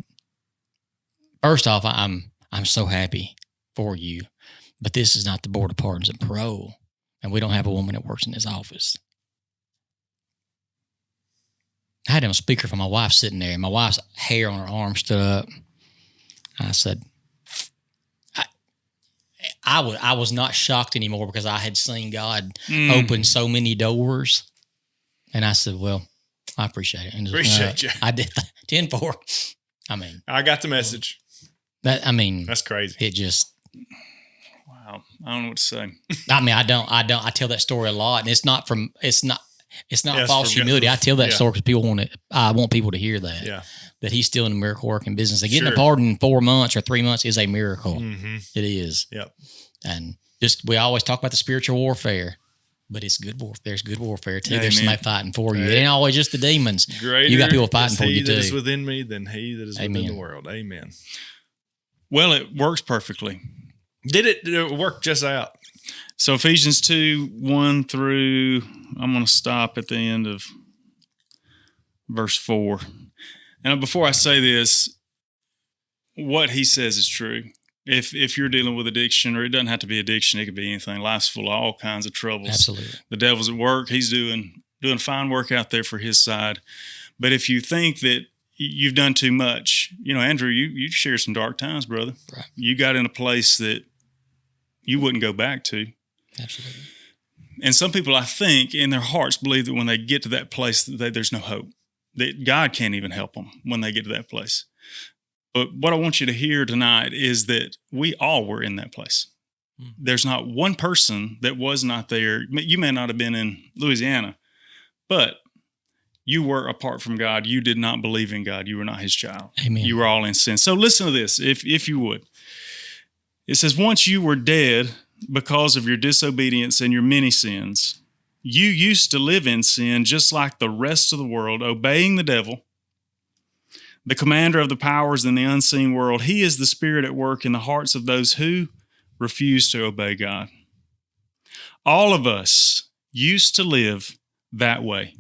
first off, I'm so happy for you, but this is not the Board of Pardons and Parole. And we don't have a woman that works in this office. I had him on speaker for my wife sitting there, and my wife's hair on her arm stood up. I said, I was not shocked anymore because I had seen God open so many doors. And I said, well, I appreciate it. And appreciate you. I did 10-4. I mean, I got the message. That's crazy. It just, wow. I don't know what to say. I mean, I tell that story a lot, and it's not false humility. I tell that story because I want people to hear that. Yeah. That he's still in the miracle working business. And getting a pardon in 4 months or 3 months is a miracle. Mm-hmm. It is. Yep. And we always talk about the spiritual warfare, but it's good warfare. There's good warfare too. Amen. There's somebody fighting for you. It ain't always just the demons. Greater you got people fighting for you too. He that is within me than he that is within the world. Amen. Well, it works perfectly. Did it work just out? So Ephesians 2:1 through, I'm going to stop at the end of verse 4. And before I say this, what he says is true. If you're dealing with addiction, or it doesn't have to be addiction, it could be anything. Life's full of all kinds of troubles. Absolutely. The devil's at work. He's doing fine work out there for his side. But if you think that you've done too much, Andrew, you shared some dark times, brother. Right. You got in a place that you wouldn't go back to. Absolutely. And some people, I think, in their hearts believe that when they get to that place, that there's no hope, that God can't even help them when they get to that place. But what I want you to hear tonight is that we all were in that place. There's not one person that was not there. You may not have been in Louisiana, but you were apart from God. You did not believe in God. You were not his child. Amen. You were all in sin. So listen to this, if you would. It says, once you were dead because of your disobedience and your many sins, you used to live in sin just like the rest of the world, obeying the devil, the commander of the powers in the unseen world. He is the spirit at work in the hearts of those who refuse to obey God. All of us used to live that way.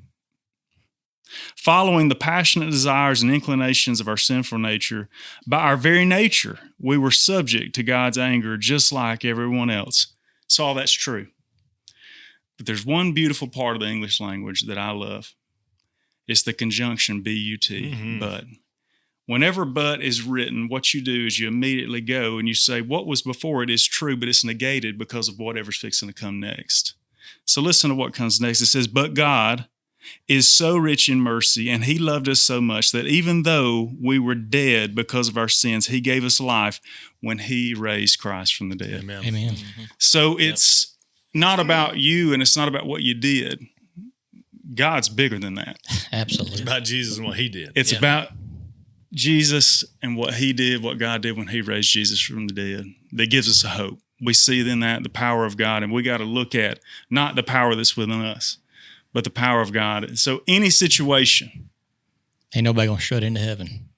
following the passionate desires and inclinations of our sinful nature. By our very nature, we were subject to God's anger just like everyone else. So all that's true. But there's one beautiful part of the English language that I love. It's the conjunction but. But. Whenever but is written, what you do is you immediately go and you say what was before it is true, but it's negated because of whatever's fixing to come next. So listen to what comes next. It says, but God is so rich in mercy, and he loved us so much that even though we were dead because of our sins, he gave us life when he raised Christ from the dead. Amen. So it's not about you, and it's not about what you did. God's bigger than that. Absolutely. It's about Jesus and what he did. It's about Jesus and what he did, what God did when he raised Jesus from the dead. That gives us a hope. We see in that the power of God, and we got to look at not the power that's within us, but the power of God. So any situation. Ain't nobody going to strut into heaven.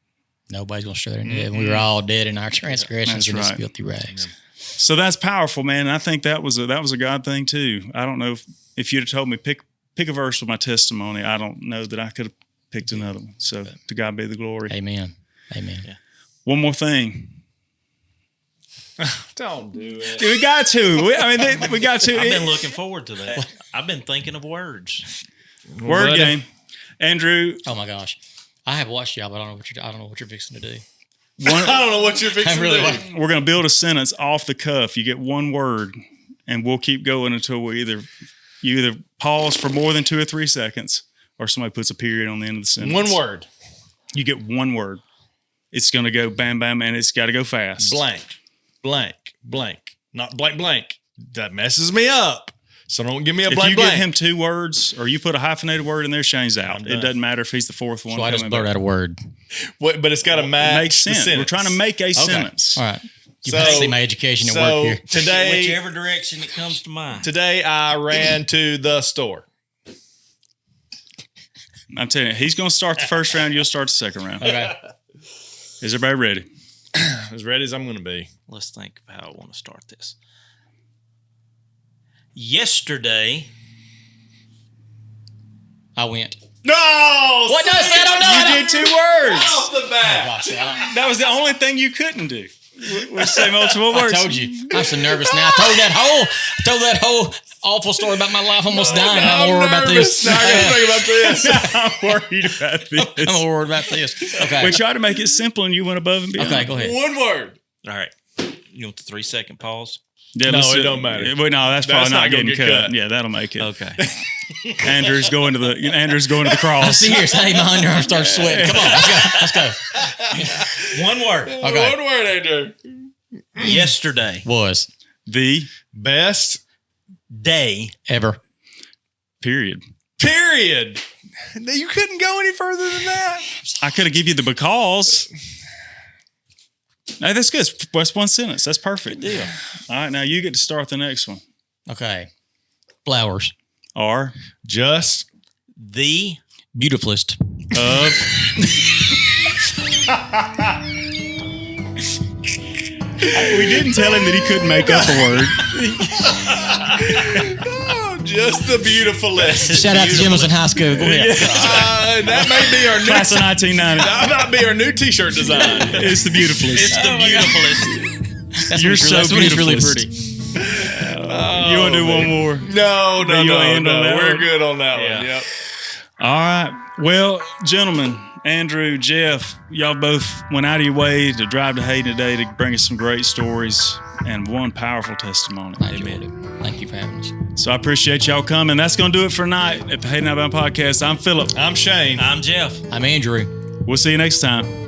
Nobody's going to strut into heaven. We were all dead in our transgressions and his filthy rags. So that's powerful, man. And I think that was a God thing too. I don't know if you'd have told me pick a verse with my testimony, I don't know that I could have picked another one. So to God be the glory. Amen. Yeah. One more thing. Don't do it. We got to. We got to. I've been looking forward to that. I've been thinking of words. Word game. Andrew. Oh my gosh. I have watched y'all, but I don't know what you're fixing to do. I don't know what you're fixing to do. We're going to build a sentence off the cuff. You get one word, and we'll keep going until you either pause for more than 2 or 3 seconds, or somebody puts a period on the end of the sentence. One word. You get one word. It's going to go bam, bam, and it's got to go fast. Blank. Not blank. That messes me up. So don't give me a blank. If you give him 2 words, or you put a hyphenated word in there, Shane's out. It doesn't matter if he's the 4th one. So I just blurt out a word. But it's got to match. Make sense. We're trying to make a sentence. All right. You see my education at work here. Today, whichever direction it comes to mind. Today I ran to the store. I'm telling you, he's going to start the first round. You'll start the second round. Okay. Is everybody ready? As ready as I'm going to be. Let's think of how I want to start this. Yesterday, I went. No! What? No, I don't know. You did 2 words. Off the bat. Gosh, That was the only thing you couldn't do. We say multiple words. I told you. I'm so nervous now. I told that whole awful story about my life almost dying. I'm worried about this. I'm worried about this. I'm worried about this. Okay. We tried to make it simple, and you went above and beyond. Okay, go ahead. One word. all right. You want the 3-second pause? Yeah, no, it don't matter. Well, no, that's probably not getting cut. Yeah, that'll make it. Okay. Andrew's going to the cross. See here, say my underarm starts sweating. Come on, let's go. One word. Okay. One word, Andrew. Yesterday Was the best day ever. Period. You couldn't go any further than that. I could have given you the because. Hey, that's good. That's one sentence. That's perfect. deal. All right, now you get to start the next one. Okay. Flowers. Are Just the Beautifulest. of we didn't tell him that he couldn't make up a word. just the beautifulest. Shout out to Jemison High School. Go ahead. That may be our new Class of 1990. That might be our new T-shirt design. It's the beautifulest. It's the beautifulest. You're so that's when it's really beautifulest. pretty. You want to do one more? No. We're one? good on that Yeah. one. Yep. All right. Well, gentlemen, Andrew, Jeff, y'all both went out of your way to drive to Hayden today to bring us some great stories and one powerful testimony. I enjoyed it. Thank you for having us. So I appreciate y'all coming. That's going to do it for tonight at the Hayden Outbound Podcast. I'm Philip. I'm Shane. I'm Jeff. I'm Andrew. We'll see you next time.